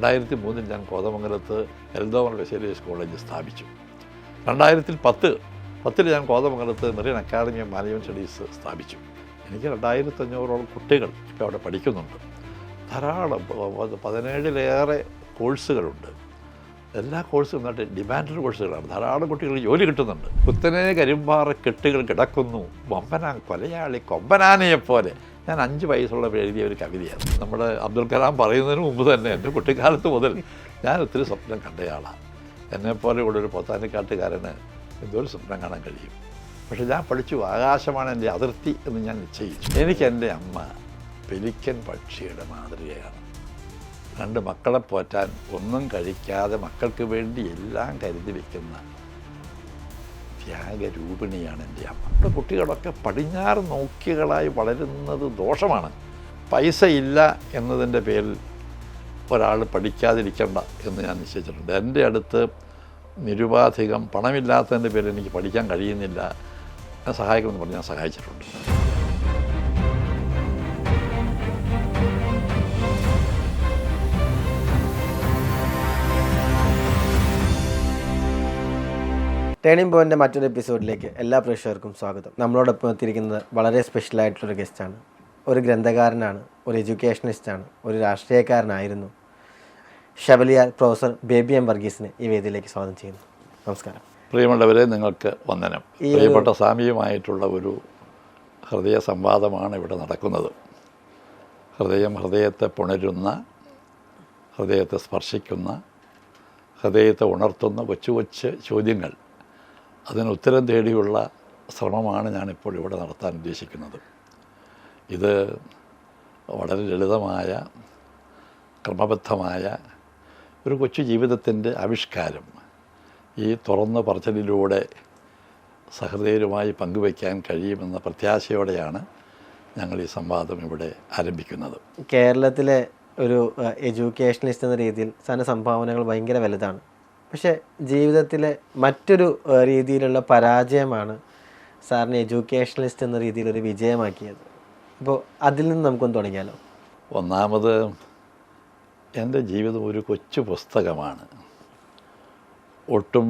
2003 ഞാൻ കോതമംഗലത്ത് എൽദോമർ ബെസേലിയസ് കോളേജ് സ്ഥാപിച്ചു. 2010 ഞാൻ കോതമംഗലത്ത് Merin academy of management studies സ്ഥാപിച്ചു. എനിക്ക് 2500ഓളം കുട്ടികൾ ഇപ്പോൾ അവിടെ പഠിക്കുന്നുണ്ട്. ധാരാളം 17ലേറെ കോഴ്സുകളുണ്ട്. എല്ലാ കോഴ്സും നന്നായിട്ട് ഡിമാൻഡഡ് കോഴ്സുകളാണ്. ധാരാളം കുട്ടികൾ ജോലി കിട്ടുന്നുണ്ട്. കുത്തനെ കരിമ്പാറ കെട്ടുകൾ കിടക്കുന്നു വമ്പനാൻ കൊലയാളി കൊമ്പനാനയെപ്പോലെ. ഞാൻ 5 വയസ്സുള്ള എഴുതിയ ഒരു കവിതയാണ്. നമ്മുടെ അബ്ദുൽ കലാം പറയുന്നതിന് മുമ്പ് തന്നെ എൻ്റെ കുട്ടിക്കാലത്ത് മുതൽ ഞാൻ ഒത്തിരി സ്വപ്നം കണ്ടയാളാണ്. എന്നെപ്പോലെയുള്ളൊരു പൊത്താനിക്കാട്ടുകാരന് എന്തോരം സ്വപ്നം കാണാൻ കഴിയും. പക്ഷേ ഞാൻ പഠിച്ചു, ആകാശമാണ് എൻ്റെ അതിർത്തി എന്ന് ഞാൻ നിശ്ചയിച്ചു. എനിക്ക് എൻ്റെ അമ്മ പെലിക്കൻ പക്ഷിയുടെ മാതൃകയാണ്. 2 മക്കളെ പോറ്റാൻ ഒന്നും കഴിക്കാതെ മക്കൾക്ക് വേണ്ടി എല്ലാം കരുതി വയ്ക്കുന്ന ത്യാഗരൂപിണിയാണ് എൻ്റെ അമ്മ. നമ്മുടെ കുട്ടികളൊക്കെ പടിഞ്ഞാറ് നോക്കികളായി വളരുന്നത് ദോഷമാണ്. പൈസ ഇല്ല എന്നതിൻ്റെ പേരിൽ ഒരാൾ പഠിക്കാതിരിക്കേണ്ട എന്ന് ഞാൻ നിശ്ചയിച്ചിട്ടുണ്ട്. എൻ്റെ അടുത്ത് നിരുപാധികം പണമില്ലാത്തതിൻ്റെ പേരിൽ എനിക്ക് പഠിക്കാൻ കഴിയുന്നില്ല, എന്നെ സഹായിക്കണമെന്ന് പറഞ്ഞ് ഞാൻ സഹായിച്ചിട്ടുണ്ട്. ടേണിംഗ് പോയിൻ്റെ മറ്റൊരു എപ്പിസോഡിലേക്ക് എല്ലാ പ്രേക്ഷകർക്കും സ്വാഗതം. നമ്മളോടൊപ്പം എത്തിയിരിക്കുന്നത് വളരെ സ്പെഷ്യലായിട്ടുള്ളൊരു ഗസ്റ്റാണ്. ഒരു ഗ്രന്ഥകാരനാണ്, ഒരു എഡ്യൂക്കേഷനിസ്റ്റാണ്, ഒരു രാഷ്ട്രീയക്കാരനായിരുന്നു. ഷവലിയാർ പ്രൊഫസർ ബേബി എം വർഗീസിനെ ഈ വേദിയിലേക്ക് സ്വാഗതം ചെയ്യുന്നു. നമസ്കാരം. പ്രിയമുള്ളവരെ, നിങ്ങൾക്ക് വന്ദനം. പ്രിയപ്പെട്ട സ്വാമിയുമായിട്ടുള്ള ഒരു ഹൃദയ സംവാദമാണ് ഇവിടെ നടക്കുന്നത്. ഹൃദയത്തെ പുണരുന്ന, ഹൃദയത്തെ സ്പർശിക്കുന്ന, ഹൃദയത്തെ ഉണർത്തുന്ന കൊച്ചു കൊച്ചു ചോദ്യങ്ങൾ, അതിന് ഉത്തരം തേടിയുള്ള ശ്രമമാണ് ഞാനിപ്പോൾ ഇവിടെ നടത്താൻ ഉദ്ദേശിക്കുന്നത്. ഇത് വളരെ ലളിതമായ, ക്രമബദ്ധമായ ഒരു കൊച്ചു ജീവിതത്തിൻ്റെ ആവിഷ്കാരം ഈ തുറന്ന പറച്ചിലിലൂടെ സഹൃദയരുമായി പങ്കുവയ്ക്കാൻ കഴിയുമെന്ന പ്രത്യാശയോടെയാണ് ഞങ്ങൾ ഈ സംവാദം ഇവിടെ ആരംഭിക്കുന്നത്. കേരളത്തിലെ ഒരു എഡ്യൂക്കേഷനിസ്റ്റ് എന്ന രീതിയിൽ സാറിൻ്റെ സംഭാവനകൾ ഭയങ്കര വലുതാണ്. പക്ഷേ ജീവിതത്തിലെ മറ്റൊരു രീതിയിലുള്ള പരാജയമാണ് സാറിന് എഡ്യൂക്കേഷണലിസ്റ്റ് എന്ന രീതിയിലൊരു വിജയമാക്കിയത്. അപ്പോൾ അതിൽ നിന്ന് നമുക്കൊന്ന് തുടങ്ങിയാലോ? ഒന്നാമത്, എൻ്റെ ജീവിതം ഒരു കൊച്ചു പുസ്തകമാണ്. ഒട്ടും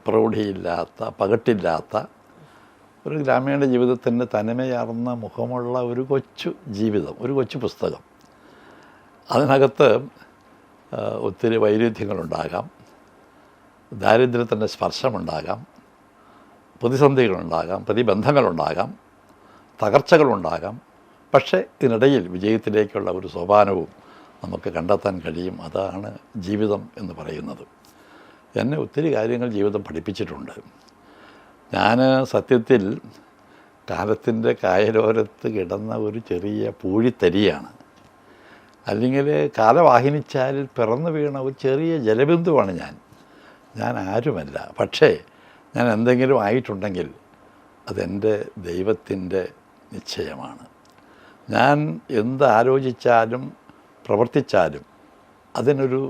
പ്രൗഢിയില്ലാത്ത, പകട്ടില്ലാത്ത ഒരു ഗ്രാമീണ ജീവിതത്തിൻ്റെ തനിമയാർന്ന മുഖമുള്ള ഒരു കൊച്ചു ജീവിതം, ഒരു കൊച്ചു പുസ്തകം. അതിനകത്ത് ഒത്തിരി വൈരുദ്ധ്യങ്ങളുണ്ടാകാം, ദാരിദ്ര്യത്തിൻ്റെ സ്പർശമുണ്ടാകാം, പ്രതിസന്ധികളുണ്ടാകാം, പ്രതിബന്ധങ്ങളുണ്ടാകാം, തകർച്ചകളുണ്ടാകാം. പക്ഷേ ഇതിനിടയിൽ വിജയത്തിലേക്കുള്ള ഒരു സോപാനവും നമുക്ക് കണ്ടെത്താൻ കഴിയും. അതാണ് ജീവിതം എന്ന് പറയുന്നത്. എന്നെ ഒത്തിരി കാര്യങ്ങൾ ജീവിതം പഠിപ്പിച്ചിട്ടുണ്ട്. ഞാൻ സത്യത്തിൽ കാലത്തിൻ്റെ കായലോരത്ത് കിടന്ന ഒരു ചെറിയ പൂഴിത്തരിയാണ്. അല്ലെങ്കിൽ കാലവാഹിനിച്ചാൽ പിറന്നു വീണ ഒരു ചെറിയ ജലബിന്ദുവാണ് ഞാൻ ആരുമല്ല. പക്ഷേ ഞാൻ എന്തെങ്കിലും ആയിട്ടുണ്ടെങ്കിൽ അതെൻ്റെ ദൈവത്തിൻ്റെ നിശ്ചയമാണ്. ഞാൻ എന്ത് ആലോചിച്ചാലും പ്രവർത്തിച്ചാലും അതിനൊരു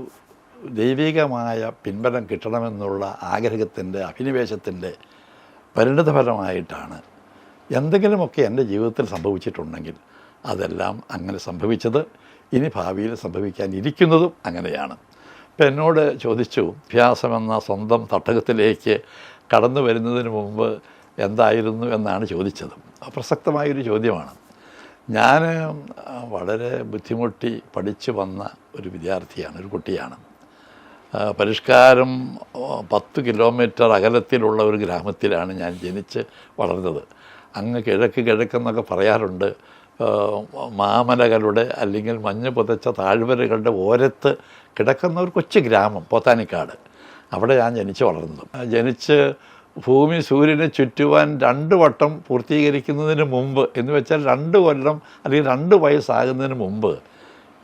ദൈവികമായ പിൻബലം കിട്ടണമെന്നുള്ള ആഗ്രഹത്തിൻ്റെ, അഭിനിവേശത്തിൻ്റെ പരിണിതഫലമായിട്ടാണ് എന്തെങ്കിലുമൊക്കെ എൻ്റെ ജീവിതത്തിൽ സംഭവിച്ചിട്ടുണ്ടെങ്കിൽ അതെല്ലാം അങ്ങനെ സംഭവിച്ചത്. ഇനി ഭാവിയിൽ സംഭവിക്കാനിരിക്കുന്നതും അങ്ങനെയാണ്. ഇപ്പം എന്നോട് ചോദിച്ചു, അഭ്യാസമെന്ന സ്വന്തം തട്ടകത്തിലേക്ക് കടന്നു വരുന്നതിന് മുമ്പ് എന്തായിരുന്നു എന്നാണ് ചോദിച്ചത്. പ്രസക്തമായൊരു ചോദ്യമാണ്. ഞാൻ വളരെ ബുദ്ധിമുട്ടി പഠിച്ചു വന്ന ഒരു വിദ്യാർത്ഥിയാണ്, ഒരു കുട്ടിയാണ്. പരിഷ്കാരം 10 കിലോമീറ്റർ അകലത്തിലുള്ള ഒരു ഗ്രാമത്തിലാണ് ഞാൻ ജനിച്ച് വളർന്നത്. അങ്ങ് കിഴക്കെന്നൊക്കെ പറയാറുണ്ട്. മാമലകളുടെ അല്ലെങ്കിൽ മഞ്ഞ് പുതച്ച താഴ്വരകളുടെ ഓരത്ത് കിടക്കുന്ന ഒരു കൊച്ചു ഗ്രാമം പോത്താനിക്കാട്. അവിടെ ഞാൻ ജനിച്ച് വളർന്നത്. ജനിച്ച് ഭൂമി സൂര്യനെ ചുറ്റുവാൻ 2 വട്ടം പൂർത്തീകരിക്കുന്നതിന് മുമ്പ്, എന്ന് വെച്ചാൽ 2 കൊല്ലം അല്ലെങ്കിൽ 2 വയസ്സാകുന്നതിന് മുമ്പ്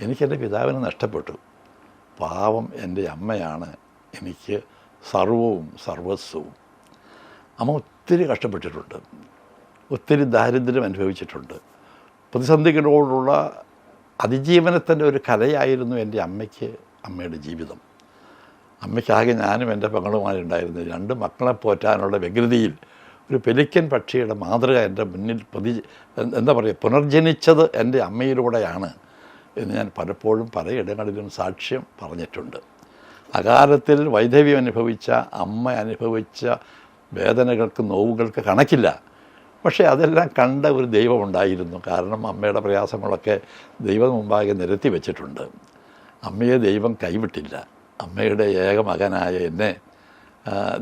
എനിക്കെൻ്റെ പിതാവിനെ നഷ്ടപ്പെട്ടു. പാവം എൻ്റെ അമ്മയാണ് എനിക്ക് സർവസ്വവും. അമ്മ ഒത്തിരി കഷ്ടപ്പെട്ടിട്ടുണ്ട്, ഒത്തിരി ദാരിദ്ര്യം അനുഭവിച്ചിട്ടുണ്ട്. പ്രതിസന്ധികളോടുള്ള അതിജീവനത്തിൻ്റെ ഒരു കലയായിരുന്നു എൻ്റെ അമ്മയുടെ ജീവിതം. അമ്മയ്ക്കാകെ ഞാനും എൻ്റെ പെങ്ങളുമാരുണ്ടായിരുന്നു. 2 മക്കളെ പോറ്റാനുള്ള വ്യഗ്രതയിൽ ഒരു പെലിക്കൻ പക്ഷിയുടെ മാതൃക എൻ്റെ മുന്നിൽ പുനർജനിച്ചത് എൻ്റെ അമ്മയിലൂടെയാണ് എന്ന് ഞാൻ പലപ്പോഴും പലയിടങ്ങളിലും സാക്ഷ്യം പറഞ്ഞിട്ടുണ്ട്. അകാലത്തിൽ വൈധവ്യം അനുഭവിച്ച അമ്മ അനുഭവിച്ച വേദനകൾക്ക് നോവുകൾക്ക് കണക്കില്ല. പക്ഷേ അതെല്ലാം കണ്ട ഒരു ദൈവമുണ്ടായിരുന്നു. കാരണം അമ്മയുടെ പ്രയാസങ്ങളൊക്കെ ദൈവം മുമ്പാകെ നിരത്തി വെച്ചിട്ടുണ്ട്. അമ്മയെ ദൈവം കൈവിട്ടില്ല. അമ്മയുടെ ഏക മകനായ എന്നെ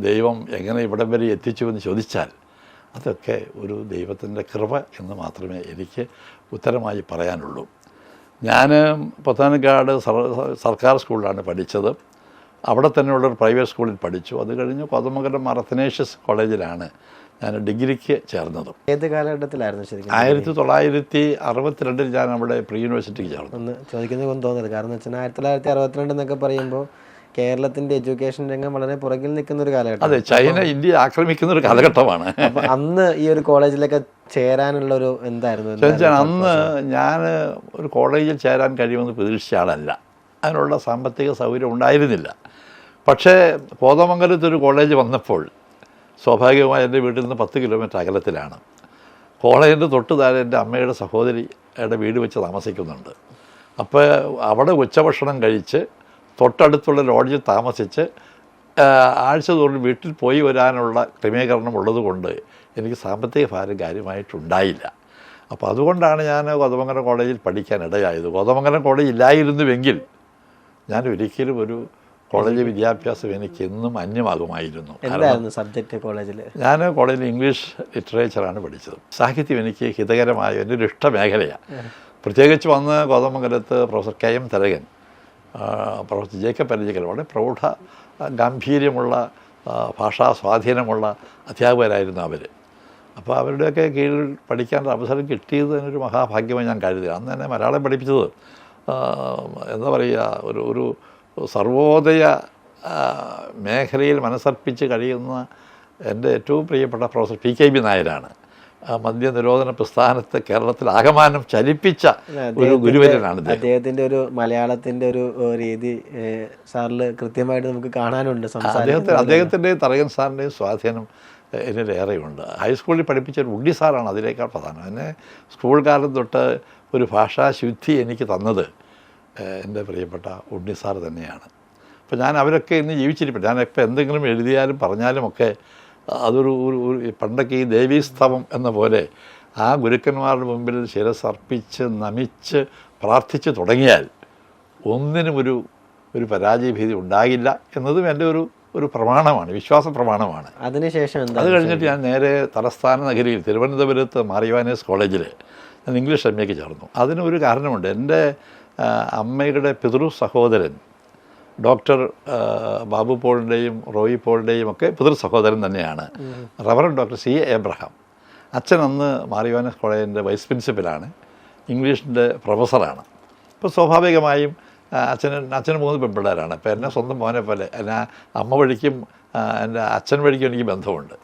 ദൈവം എങ്ങനെ ഇവിടം വരെ എത്തിച്ചു എന്ന് ചോദിച്ചാൽ അതൊക്കെ ഒരു ദൈവത്തിൻ്റെ കൃപ എന്ന് മാത്രമേ എനിക്ക് ഉത്തരമായി പറയാനുള്ളൂ. ഞാൻ പോത്താനിക്കാട് സർക്കാർ സ്കൂളിലാണ് പഠിച്ചത്. അവിടെ തന്നെയുള്ളൊരു പ്രൈവറ്റ് സ്കൂളിൽ പഠിച്ചു. അത് കഴിഞ്ഞ് കോതമംഗലം മാർ അത്തനേഷ്യസ് കോളേജിലാണ് ഞാൻ ഡിഗ്രിക്ക് ചേർന്നത്. ഏത് കാലഘട്ടത്തിലായിരുന്നു ശരിക്കും? 1962 ഞാൻ അവിടെ പ്രീ യൂണിവേഴ്സിറ്റിക്ക് ചേർന്നു. ഒന്ന് ചോദിക്കുന്നത് കൊണ്ട് തോന്നുന്നത് കാരണം എന്ന് വെച്ചാൽ 1962 എന്നൊക്കെ പറയുമ്പോൾ കേരളത്തിൻ്റെ എഡ്യൂക്കേഷൻ രംഗം വളരെ പുറകിൽ നിൽക്കുന്ന ഒരു കാലഘട്ടം. അതെ, ചൈന ഇന്ത്യ ആക്രമിക്കുന്ന ഒരു കാലഘട്ടമാണ്. അപ്പോൾ അന്ന് ഈ ഒരു കോളേജിലൊക്കെ ചേരാനുള്ളൊരു എന്തായിരുന്നു? അന്ന് ഞാൻ ഒരു കോളേജിൽ ചേരാൻ കഴിയുമെന്ന് പ്രതീക്ഷിച്ച ആളല്ല. അതിനുള്ള സാമ്പത്തിക സൗകര്യം ഉണ്ടായിരുന്നില്ല. പക്ഷേ കോതമംഗലത്തൊരു കോളേജ് വന്നപ്പോൾ സ്വാഭാവികമായി എൻ്റെ വീട്ടിൽ നിന്ന് 10 കിലോമീറ്റർ അകലത്തിലാണ്. കോളേജിൻ്റെ തൊട്ട് താഴെ എൻ്റെ അമ്മയുടെ സഹോദരിയുടെ വീട് വെച്ച് താമസിക്കുന്നുണ്ട്. അപ്പോൾ അവിടെ ഉച്ചഭക്ഷണം കഴിച്ച് തൊട്ടടുത്തുള്ള ലോഡ്ജിൽ താമസിച്ച് ആഴ്ച തോറും വീട്ടിൽ പോയി വരാനുള്ള ക്രമീകരണം ഉള്ളതുകൊണ്ട് എനിക്ക് സാമ്പത്തിക ഭാരം കാര്യമായിട്ടുണ്ടായില്ല. അപ്പോൾ അതുകൊണ്ടാണ് ഞാൻ കോതമംഗലം കോളേജിൽ പഠിക്കാൻ ഇടയായത്. കോതമംഗലം കോളേജ് ഇല്ലായിരുന്നുവെങ്കിൽ ഞാൻ ഒരിക്കലും ഒരു കോളേജ് വിദ്യാഭ്യാസം എനിക്ക് എന്നും അന്യമാകുമായിരുന്നു. എന്തായിരുന്നു സബ്ജക്റ്റ് കോളേജിൽ? ഞാൻ കോളേജിൽ ഇംഗ്ലീഷ് ലിറ്ററേച്ചറാണ് പഠിച്ചത്. സാഹിത്യം എനിക്ക് ഹിതകരമായ എൻ്റെ ഒരു ഇഷ്ടമേഖലയാണ്. പ്രത്യേകിച്ച് വന്ന് കോതമംഗലത്ത് professor KM Tharakan, professor Jacob Parichikkal വളരെ പ്രൗഢ ഗാംഭീര്യമുള്ള ഭാഷാ സ്വാധീനമുള്ള അധ്യാപകരായിരുന്നു അവർ. അപ്പോൾ അവരുടെയൊക്കെ കീഴിൽ പഠിക്കാനുള്ള അവസരം കിട്ടിയത് ഒരു മഹാഭാഗ്യമായി ഞാൻ കരുതുക. അന്ന് തന്നെ മലയാളം പഠിപ്പിച്ചത് എന്താ പറയുക, ഒരു സർവോദയ മേഖലയിൽ മനസ്സർപ്പിച്ച് കഴിയുന്ന എൻ്റെ ഏറ്റവും പ്രിയപ്പെട്ട പ്രൊഫസർ PKB നായരാണ്. മദ്യനിരോധന പ്രസ്ഥാനത്തെ കേരളത്തിൽ ആകമാനം ചലിപ്പിച്ച ഒരു ഗുരുവരനാണ് അദ്ദേഹത്തിൻ്റെ ഒരു മലയാളത്തിൻ്റെ ഒരു രീതി സാറിൽ കൃത്യമായിട്ട് നമുക്ക് കാണാനുണ്ട്. അദ്ദേഹത്തിൻ്റെ തറകൻ സാറിൻ്റെയും സ്വാധീനം എന്നിലേറെയുണ്ട്. ഹൈസ്കൂളിൽ പഠിപ്പിച്ച ഒരു ഉണ്ണി സാറാണ് അതിനേക്കാൾ പ്രധാനം. എന്നെ സ്കൂൾ കാലം തൊട്ട് ഒരു ഭാഷാശുദ്ധി എനിക്ക് തന്നത് എൻ്റെ പ്രിയപ്പെട്ട ഉണ്ണി സാർ തന്നെയാണ്. അപ്പോൾ ഞാൻ അവരൊക്കെ ഇന്ന് ജീവിച്ചിരിപ്പുണ്ട്. ഞാനിപ്പോൾ എന്തെങ്കിലും എഴുതിയാലും പറഞ്ഞാലുമൊക്കെ അതൊരു പണ്ടൊക്കെ ഈ ദേവീസ്തവം എന്ന പോലെ ആ ഗുരുക്കന്മാരുടെ മുമ്പിൽ ശിരസർപ്പിച്ച് നമിച്ച് പ്രാർത്ഥിച്ച് തുടങ്ങിയാൽ ഒന്നിനും ഒരു പരാജയഭീതി ഉണ്ടാകില്ല എന്നതും എൻ്റെ ഒരു പ്രമാണമാണ്, വിശ്വാസ പ്രമാണമാണ്. അതിനുശേഷം അത് കഴിഞ്ഞിട്ട് ഞാൻ നേരെ തലസ്ഥാന നഗരിയിൽ തിരുവനന്തപുരത്ത് മാർ യോഹന്നാനീസ് കോളേജിൽ ഞാൻ ഇംഗ്ലീഷ് MA ചേർന്നു. അതിനൊരു കാരണമുണ്ട്. എൻ്റെ അമ്മയുടെ പിതൃ സഹോദരൻ ഡോക്ടർ ബാബു പോളിൻ്റെയും റോയി പോളിൻ്റെയും ഒക്കെ പിതൃ സഹോദരൻ തന്നെയാണ് റവറൻഡ് ഡോക്ടർ C. എബ്രഹാം. അച്ഛൻ അന്ന് മാർ യോഹന്നാനീസ് കോളേജിൻ്റെ വൈസ് പ്രിൻസിപ്പലാണ്, ഇംഗ്ലീഷിൻ്റെ പ്രൊഫസറാണ്. അപ്പോൾ സ്വാഭാവികമായും അച്ഛന് 3 പെൺപിള്ളേരാണ്. അപ്പോൾ എന്നെ സ്വന്തം മോനെ പോലെ എന്നെ അമ്മ വഴിക്കും എൻ്റെ അച്ഛൻ വഴിക്കും എനിക്ക് ബന്ധമുണ്ട്.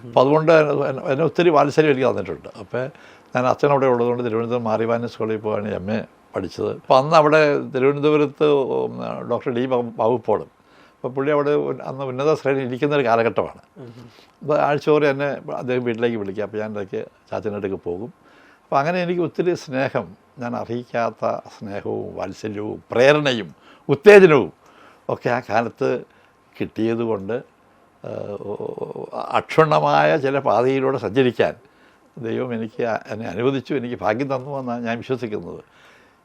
അപ്പോൾ അതുകൊണ്ട് എന്നെ ഒത്തിരി വാത്സല്യം എനിക്ക് തന്നിട്ടുണ്ട്. അപ്പോൾ ഞാൻ അച്ഛനവിടെ ഉള്ളതുകൊണ്ട് തിരുവനന്തപുരം മാർ യോഹന്നാനീസ് കോളേജിൽ പോയാണ് MA പഠിച്ചത്. അപ്പോൾ അന്ന് അവിടെ തിരുവനന്തപുരത്ത് ഡോക്ടർ D. ബാബു പോളും, അപ്പോൾ പുള്ളി അവിടെ അന്ന് ഉന്നത ശ്രേണിയിൽ ഇരിക്കുന്നൊരു കാലഘട്ടമാണ്. അപ്പോൾ ആഴ്ചയോടെ എന്നെ അദ്ദേഹം വീട്ടിലേക്ക് വിളിക്കുക. അപ്പോൾ ഞാൻ ഇടയ്ക്ക് ചാച്ചൻ്റെ അടുക്ക് പോകും. അപ്പോൾ അങ്ങനെ എനിക്ക് ഒത്തിരി സ്നേഹം, ഞാൻ അർഹിക്കാത്ത സ്നേഹവും വാത്സല്യവും പ്രേരണയും ഉത്തേജനവും ഒക്കെ ആ കാലത്ത് കിട്ടിയതുകൊണ്ട് അക്ഷുണ്ണമായ ചില പാതയിലൂടെ സഞ്ചരിക്കാൻ ദൈവം എന്നെ അനുവദിച്ചു, എനിക്ക് ഭാഗ്യം തന്നു എന്നാണ് ഞാൻ വിശ്വസിക്കുന്നത്.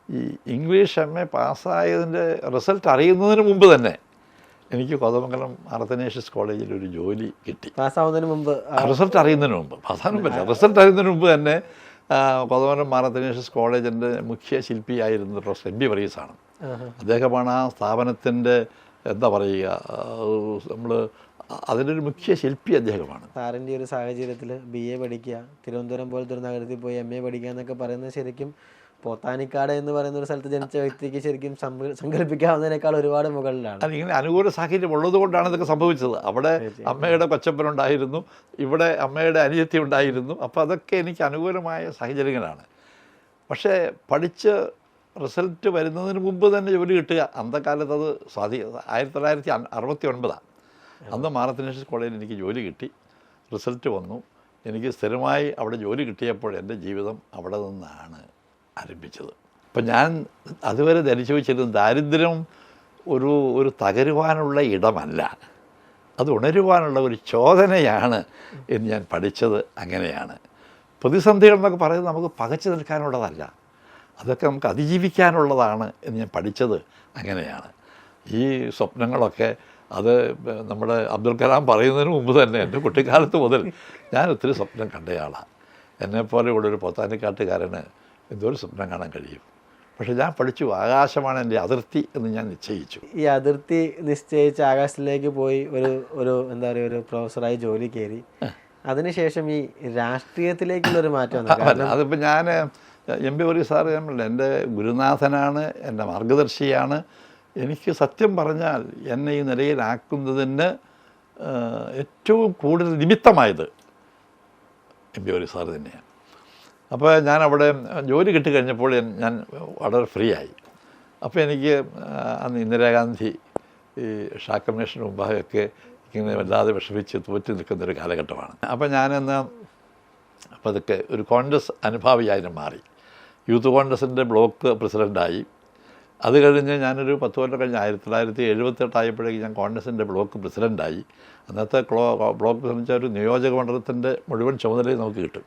ഈ ഇംഗ്ലീഷ് MA പാസ്സായതിൻ്റെ റിസൾട്ട് അറിയുന്നതിന് മുമ്പ് തന്നെ എനിക്ക് കോതമംഗലം മാർ അത്തനേഷ്യസ് കോളേജിൽ ഒരു ജോലി കിട്ടി. പാസ്സാവുന്നതിന് മുമ്പ്, റിസൾട്ട് അറിയുന്നതിന് മുമ്പ്, റിസൾട്ട് അറിയുന്നതിന് മുമ്പ് തന്നെ കോതമംഗലം മാർ അത്തനേഷ്യസ് കോളേജിൻ്റെ മുഖ്യ ശില്പിയായിരുന്നത് പ്രൊഫസർ MB വർഗീസാണ്. അദ്ദേഹമാണ് ആ സ്ഥാപനത്തിൻ്റെ എന്താ പറയുക, നമ്മൾ അതിൻ്റെ ഒരു മുഖ്യ ശില്പി അദ്ദേഹമാണ്. സാറിൻ്റെ ഒരു സാഹചര്യത്തിൽ BA പഠിക്കുക, തിരുവനന്തപുരം പോലത്തെ ഒരു നഗരത്തിൽ പോയി MA പഠിക്കുക എന്നൊക്കെ പറയുന്നത് ശരിക്കും പോത്താനിക്കാട് എന്ന് പറയുന്ന ഒരു സ്ഥലത്ത് ജനിച്ച വ്യക്തിക്ക് ശരിക്കും സങ്കല്പിക്കാവുന്നതിനേക്കാൾ ഒരുപാട് മുകളിലാണ്. അതിങ്ങനെ അനുകൂല സാഹചര്യം ഉള്ളത് കൊണ്ടാണ് ഇതൊക്കെ സംഭവിച്ചത്. അവിടെ അമ്മയുടെ കൊച്ചപ്പനുണ്ടായിരുന്നു, ഇവിടെ അമ്മയുടെ അനിയത്തി ഉണ്ടായിരുന്നു. അപ്പോൾ അതൊക്കെ എനിക്ക് അനുകൂലമായ സാഹചര്യങ്ങളാണ്. പക്ഷേ പഠിച്ച് റിസൾട്ട് വരുന്നതിന് മുമ്പ് തന്നെ ജോലി കിട്ടുക, അന്നത്തെ കാലത്ത് അത് 1969 അന്ന് മാർ അത്തനേഷ്യസ് കോളേജിൽ എനിക്ക് ജോലി കിട്ടി. റിസൾട്ട് വന്നു, എനിക്ക് സ്ഥിരമായി അവിടെ ജോലി കിട്ടിയപ്പോൾ എൻ്റെ ജീവിതം അവിടെ നിന്നാണ് ആരംഭിച്ചത്. അപ്പം ഞാൻ അതുവരെ ധരിച്ചു വെച്ചിരുന്നത് ദാരിദ്ര്യം ഒരു തകരുവാനുള്ള ഇടമല്ല, അത് ഉണരുവാനുള്ള ഒരു ചോദനയാണ് എന്ന് ഞാൻ പഠിച്ചത് അങ്ങനെയാണ്. പ്രതിസന്ധികൾ എന്നൊക്കെ പറയുന്നത് നമുക്ക് പകച്ചു നിൽക്കാനുള്ളതല്ല, അതൊക്കെ നമുക്ക് അതിജീവിക്കാനുള്ളതാണ് എന്ന് ഞാൻ പഠിച്ചത് അങ്ങനെയാണ്. ഈ സ്വപ്നങ്ങളൊക്കെ അത് നമ്മുടെ അബ്ദുൽ കലാം പറയുന്നതിന് മുമ്പ് തന്നെ എൻ്റെ കുട്ടിക്കാലത്ത് മുതൽ ഞാൻ ഒത്തിരി സ്വപ്നം കണ്ടയാളാണ്. എന്നെപ്പോലെയുള്ളൊരു പൊത്താനിക്കാട്ടുകാരന് എന്തോരം സ്വപ്നം കാണാൻ കഴിയും. പക്ഷേ ഞാൻ പഠിച്ചു, ആകാശമാണ് എൻ്റെ അതിർത്തി എന്ന് ഞാൻ നിശ്ചയിച്ചു. ഈ അതിർത്തി നിശ്ചയിച്ച് ആകാശത്തിലേക്ക് പോയി ഒരു എന്താ പറയുക, ഒരു പ്രൊഫസറായി ജോലി കയറി, അതിനുശേഷം ഈ രാഷ്ട്രീയത്തിലേക്കുള്ളൊരു മാറ്റം. അതിപ്പോൾ ഞാൻ എം പി വർഗീസ് സാറ് എൻ്റെ ഗുരുനാഥനാണ്, എൻ്റെ മാർഗദർശിയാണ്. എനിക്ക് സത്യം പറഞ്ഞാൽ എന്നെ ഈ നിലയിലാക്കുന്നതിന് ഏറ്റവും കൂടുതൽ നിമിത്തമായത് എം പി വർഗീസ് സാറ് തന്നെയാണ്. അപ്പോൾ ഞാനവിടെ ജോലി കിട്ടിക്കഴിഞ്ഞപ്പോൾ ഞാൻ വളരെ ഫ്രീ ആയി. അപ്പോൾ എനിക്ക് അന്ന് ഇന്ദിരാഗാന്ധി ഈ ഷാ കമ്മീഷന് മുമ്പാകെയൊക്കെ ഇങ്ങനെ വല്ലാതെ വിഷമിച്ച് തോറ്റു നിൽക്കുന്നൊരു കാലഘട്ടമാണ്. അപ്പോൾ ഞാനെന്ന് പതുക്കെ ഒരു കോൺഗ്രസ് അനുഭാവിയായി മാറി. യൂത്ത് കോൺഗ്രസിൻ്റെ ബ്ലോക്ക് പ്രസിഡൻ്റായി. അത് കഴിഞ്ഞ് ഞാനൊരു 10 കൊല്ലം കഴിഞ്ഞ് 1978 ആയപ്പോഴേക്കും ഞാൻ കോൺഗ്രസിൻ്റെ ബ്ലോക്ക് പ്രസിഡൻ്റായി. അന്നത്തെ ബ്ലോക്ക് പ്രസിഡന്റ് ഒരു നിയോജക മണ്ഡലത്തിൻ്റെ മുഴുവൻ ചുമതലയും നമുക്ക് കിട്ടും.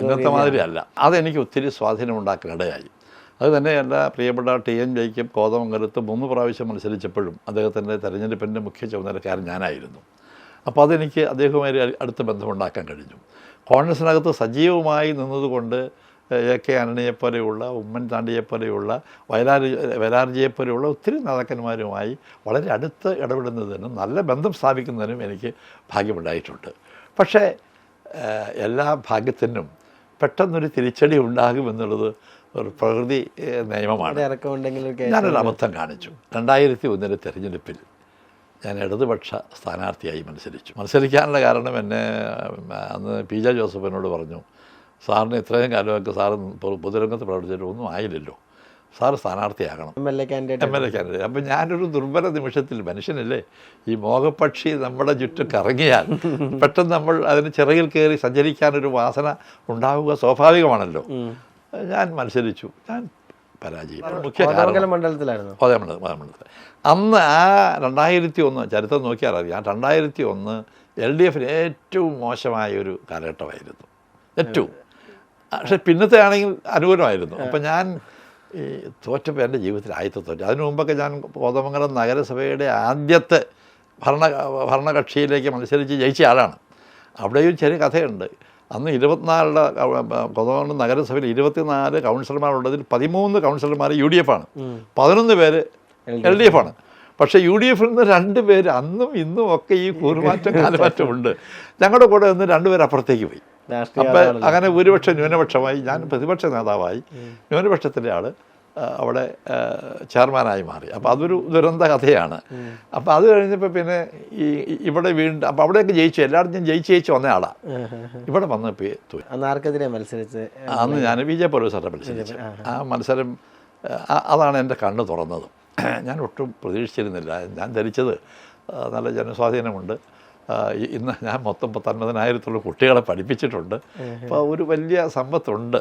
ഇന്നത്തെ മാതിരി അല്ല. അതെനിക്ക് ഒത്തിരി സ്വാധീനമുണ്ടാക്കാനിടയായി. അത് തന്നെയല്ല, പ്രിയപ്പെട്ട TN ജേക്കബ് കോതമംഗലത്ത് 3 പ്രാവശ്യം മത്സരിച്ചപ്പോഴും അദ്ദേഹത്തിൻ്റെ തെരഞ്ഞെടുപ്പിൻ്റെ മുഖ്യ ചുമതലക്കാരൻ ഞാനായിരുന്നു. അപ്പോൾ അതെനിക്ക് അദ്ദേഹവുമായി അടുത്ത ബന്ധമുണ്ടാക്കാൻ കഴിഞ്ഞു. കോൺഗ്രസിനകത്ത് സജീവമായി നിന്നതുകൊണ്ട് AK ആന്റണിയെപ്പോലെയുള്ള, ഉമ്മൻചാണ്ടിയെപ്പോലെയുള്ള, വയലാർജിയെപ്പോലെയുള്ള ഒത്തിരി നേതാക്കന്മാരുമായി വളരെ അടുത്ത് ഇടപെടുന്നതിനും നല്ല ബന്ധം സ്ഥാപിക്കുന്നതിനും എനിക്ക് ഭാഗ്യമുണ്ടായിട്ടുണ്ട്. പക്ഷേ എല്ലാ ഭാഗ്യത്തിനും പെട്ടെന്നൊരു തിരിച്ചടി ഉണ്ടാകുമെന്നുള്ളത് ഒരു പ്രകൃതി നിയമമാണ്. ഞാനൊരു അബദ്ധം കാണിച്ചു. 2001 തെരഞ്ഞെടുപ്പിൽ ഞാൻ ഇടതുപക്ഷ സ്ഥാനാർത്ഥിയായി മത്സരിക്കാനുള്ള കാരണം എന്നെ അന്ന് PJ ജോസഫിനോട് പറഞ്ഞു, സാറിന് ഇത്രയും കാലമൊക്കെ സാറ് പൊതുരംഗത്ത് പ്രവർത്തിച്ചിട്ട് ഒന്നും ആയില്ലല്ലോ, സാറ് സ്ഥാനാർത്ഥിയാകണം, MLA കാൻഡിഡേറ്റ്. അപ്പം ഞാനൊരു ദുർബല നിമിഷത്തിൽ, മനുഷ്യനല്ലേ, ഈ മോഹപക്ഷി നമ്മുടെ ചുറ്റും കറങ്ങിയാൽ പെട്ടെന്ന് നമ്മൾ അതിന് ചിറകിൽ കയറി സഞ്ചരിക്കാനൊരു വാസന ഉണ്ടാവുക സ്വാഭാവികമാണല്ലോ. ഞാൻ മത്സരിച്ചു. ഞാൻ പരാജയം. മുഖ്യ മണ്ഡലത്തിലായിരുന്നു. മണ്ഡലത്തിൽ അന്ന് ആ 2001 ചരിത്രം നോക്കിയാൽ അറിയാം. 2001 LDF ഏറ്റവും മോശമായൊരു കാലഘട്ടമായിരുന്നു, ഏറ്റവും. പക്ഷെ പിന്നത്തെ ആണെങ്കിൽ അനുകൂലമായിരുന്നു. അപ്പം ഞാൻ ഈ തോറ്റപ്പോൾ എൻ്റെ ജീവിതത്തിൽ ആദ്യത്തെ തോറ്റു. അതിനു മുമ്പൊക്കെ ഞാൻ കോതമംഗലം നഗരസഭയുടെ ആദ്യത്തെ ഭരണകക്ഷിയിലേക്ക് മത്സരിച്ച് ജയിച്ച ആളാണ്. അവിടെയും ചെറിയ കഥയുണ്ട്. അന്ന് 24 കോതമംഗലം നഗരസഭയിൽ 24 കൗൺസിലർമാരുള്ളതിൽ 13 കൗൺസിലർമാർ UDF ആണ്, 11 പേര് LDF ആണ്. പക്ഷേ UDFിൽ നിന്ന് 2 പേര് അന്നും ഇന്നും ഒക്കെ ഈ കൂറുമാറ്റം കാലമാറ്റമുണ്ട്. ഞങ്ങളുടെ കൂടെ നിന്ന് 2 പേര് അപ്പുറത്തേക്ക് പോയി. അപ്പം അങ്ങനെ ഭൂരിപക്ഷം ന്യൂനപക്ഷമായി, ഞാൻ പ്രതിപക്ഷ നേതാവായി, ന്യൂനപക്ഷത്തിൻ്റെ ആൾ അവിടെ ചെയർമാനായി മാറി. അപ്പോൾ അതൊരു ദുരന്ത കഥയാണ്. അപ്പോൾ അത് കഴിഞ്ഞപ്പോൾ പിന്നെ ഇവിടെ വീണ്ടും, അപ്പോൾ അവിടെയൊക്കെ ജയിച്ചു, എല്ലായിടത്തും ഞാൻ ജയിച്ച് വന്ന ആളാണ്. ഇവിടെ വന്നപ്പോൾ അന്ന് ഞാൻ BJ പോലീസായിട്ട് മത്സരിച്ചു. ആ മത്സരം അതാണ് എൻ്റെ കണ്ണ് തുറന്നത്. ഞാൻ ഒട്ടും പ്രതീക്ഷിച്ചിരുന്നില്ല. ഞാൻ ധരിച്ചത് നല്ല ജനസ്വാധീനമുണ്ട്, ഇന്ന് ഞാൻ മൊത്തം 19,000 കുട്ടികളെ പഠിപ്പിച്ചിട്ടുണ്ട്, അപ്പോൾ ഒരു വലിയ സമ്പത്തുണ്ട്.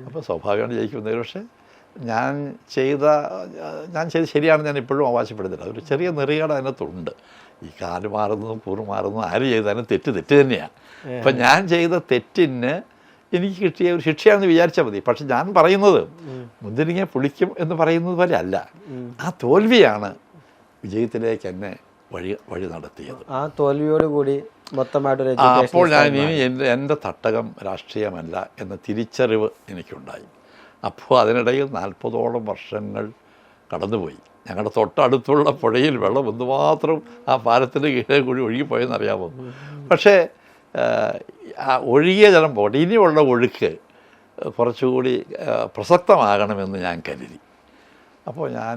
അപ്പോൾ സ്വാഭാവികമാണ് ജയിക്കുന്നത്. പക്ഷേ ഞാൻ ചെയ്ത് ശരിയാണ് ഞാൻ ഇപ്പോഴും അവകാശപ്പെടുന്നില്ല. അതൊരു ചെറിയ നെറികേട് അതിനകത്തുണ്ട്. ഈ കാല് മാറുന്നതും കൂറ് മാറുന്നതും ആര് ചെയ്താലും തെറ്റ് തന്നെയാണ്. അപ്പം ഞാൻ ചെയ്ത തെറ്റിന് എനിക്ക് കിട്ടിയ ഒരു ശിക്ഷയാണെന്ന് വിചാരിച്ചാൽ മതി. പക്ഷെ ഞാൻ പറയുന്നത് മുന്തിരിങ്ങ പുളിക്കും എന്ന് പറയുന്നത് പോലെ അല്ല. ആ തോൽവിയാണ് വിജയത്തിലേക്ക് എന്നെ വഴി നടത്തിയത്. ആ തോൽവിയോടുകൂടി മൊത്തമായിട്ടൊരു അപ്പോൾ ഞാൻ ഇനി എൻ്റെ തട്ടകം രാഷ്ട്രീയമല്ല എന്ന തിരിച്ചറിവ് എനിക്കുണ്ടായി. അപ്പോൾ അതിനിടയിൽ 40ഓളം വർഷങ്ങൾ കടന്നുപോയി. ഞങ്ങളുടെ തൊട്ടടുത്തുള്ള പുഴയിൽ വെള്ളം എന്തുമാത്രം ആ പാലത്തിൻ്റെ കീഴേ കൂടി ഒഴുകിപ്പോയെന്നറിയാമോ. പക്ഷേ ആ ഒഴുകിയ ജലം പോട്ടെ, ഇനിയുള്ള ഒഴുക്ക് കുറച്ചുകൂടി പ്രസക്തമാകണമെന്ന് ഞാൻ കരുതി. അപ്പോൾ ഞാൻ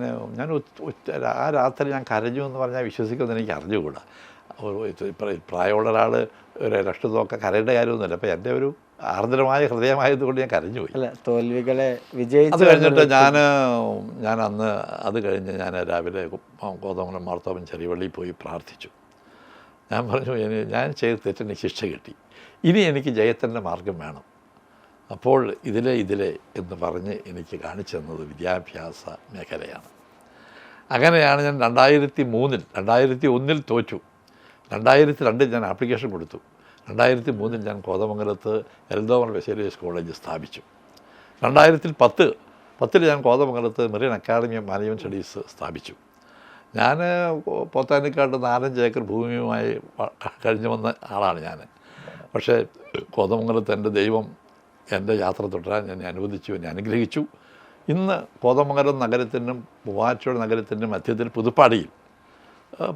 ആ രാത്രി ഞാൻ കരഞ്ഞു എന്ന് പറഞ്ഞാൽ വിശ്വസിക്കുമെന്ന് എനിക്ക് അറിഞ്ഞുകൂടാ. പ്രായമുള്ള ഒരാൾ ഒരു രക്ഷത്തൊക്കെ കരയേണ്ട കാര്യമൊന്നുമില്ല. അപ്പോൾ എൻ്റെ ഒരു ആർദ്രമായ ഹൃദയമായതുകൊണ്ട് ഞാൻ കരഞ്ഞുപോയി. അല്ല, തോൽവികളെ വിജയിച്ചു. അത് കഴിഞ്ഞിട്ട് ഞാൻ അന്ന് അത് കഴിഞ്ഞ് ഞാൻ രാവിലെ കോതമംഗലം മാർത്തോമൻ ചെറിയപള്ളിയിൽ പോയി പ്രാർത്ഥിച്ചു. ഞാൻ പറഞ്ഞു, ഞാൻ ചെയ്ത തെറ്റിന് ശിക്ഷ കിട്ടി, ഇനി എനിക്ക് ജയത്തിൻ്റെ മാർഗം വേണം. അപ്പോൾ ഇതിലെ എന്ന് പറഞ്ഞ് എനിക്ക് കാണിച്ചു തന്നത് വിദ്യാഭ്യാസ മേഖലയാണ്. അങ്ങനെയാണ് ഞാൻ 2001 തോറ്റു. 2002 ഞാൻ ആപ്ലിക്കേഷൻ കൊടുത്തു. 2003 ഞാൻ കോതമംഗലത്ത് എൽദോമർ ബസേലിയസ് കോളേജ് സ്ഥാപിച്ചു. 2010 ഞാൻ കോതമംഗലത്ത് Merin academy of management studies സ്ഥാപിച്ചു. ഞാൻ പോത്താനിക്കാട്ട് 4-5 ഏക്കർ ഭൂമിയുമായി കഴിഞ്ഞു വന്ന ആളാണ് ഞാൻ. പക്ഷേ കോതമംഗലത്ത് എൻ്റെ ദൈവം എൻ്റെ യാത്ര തുടരാൻ എന്നെ അനുവദിച്ചു, എന്നെ അനുഗ്രഹിച്ചു. ഇന്ന് കോതമംഗലം നഗരത്തിനും മൂവാറ്റുപുഴ നഗരത്തിൻ്റെ മധ്യത്തിൽ പുതുപ്പാടിയിൽ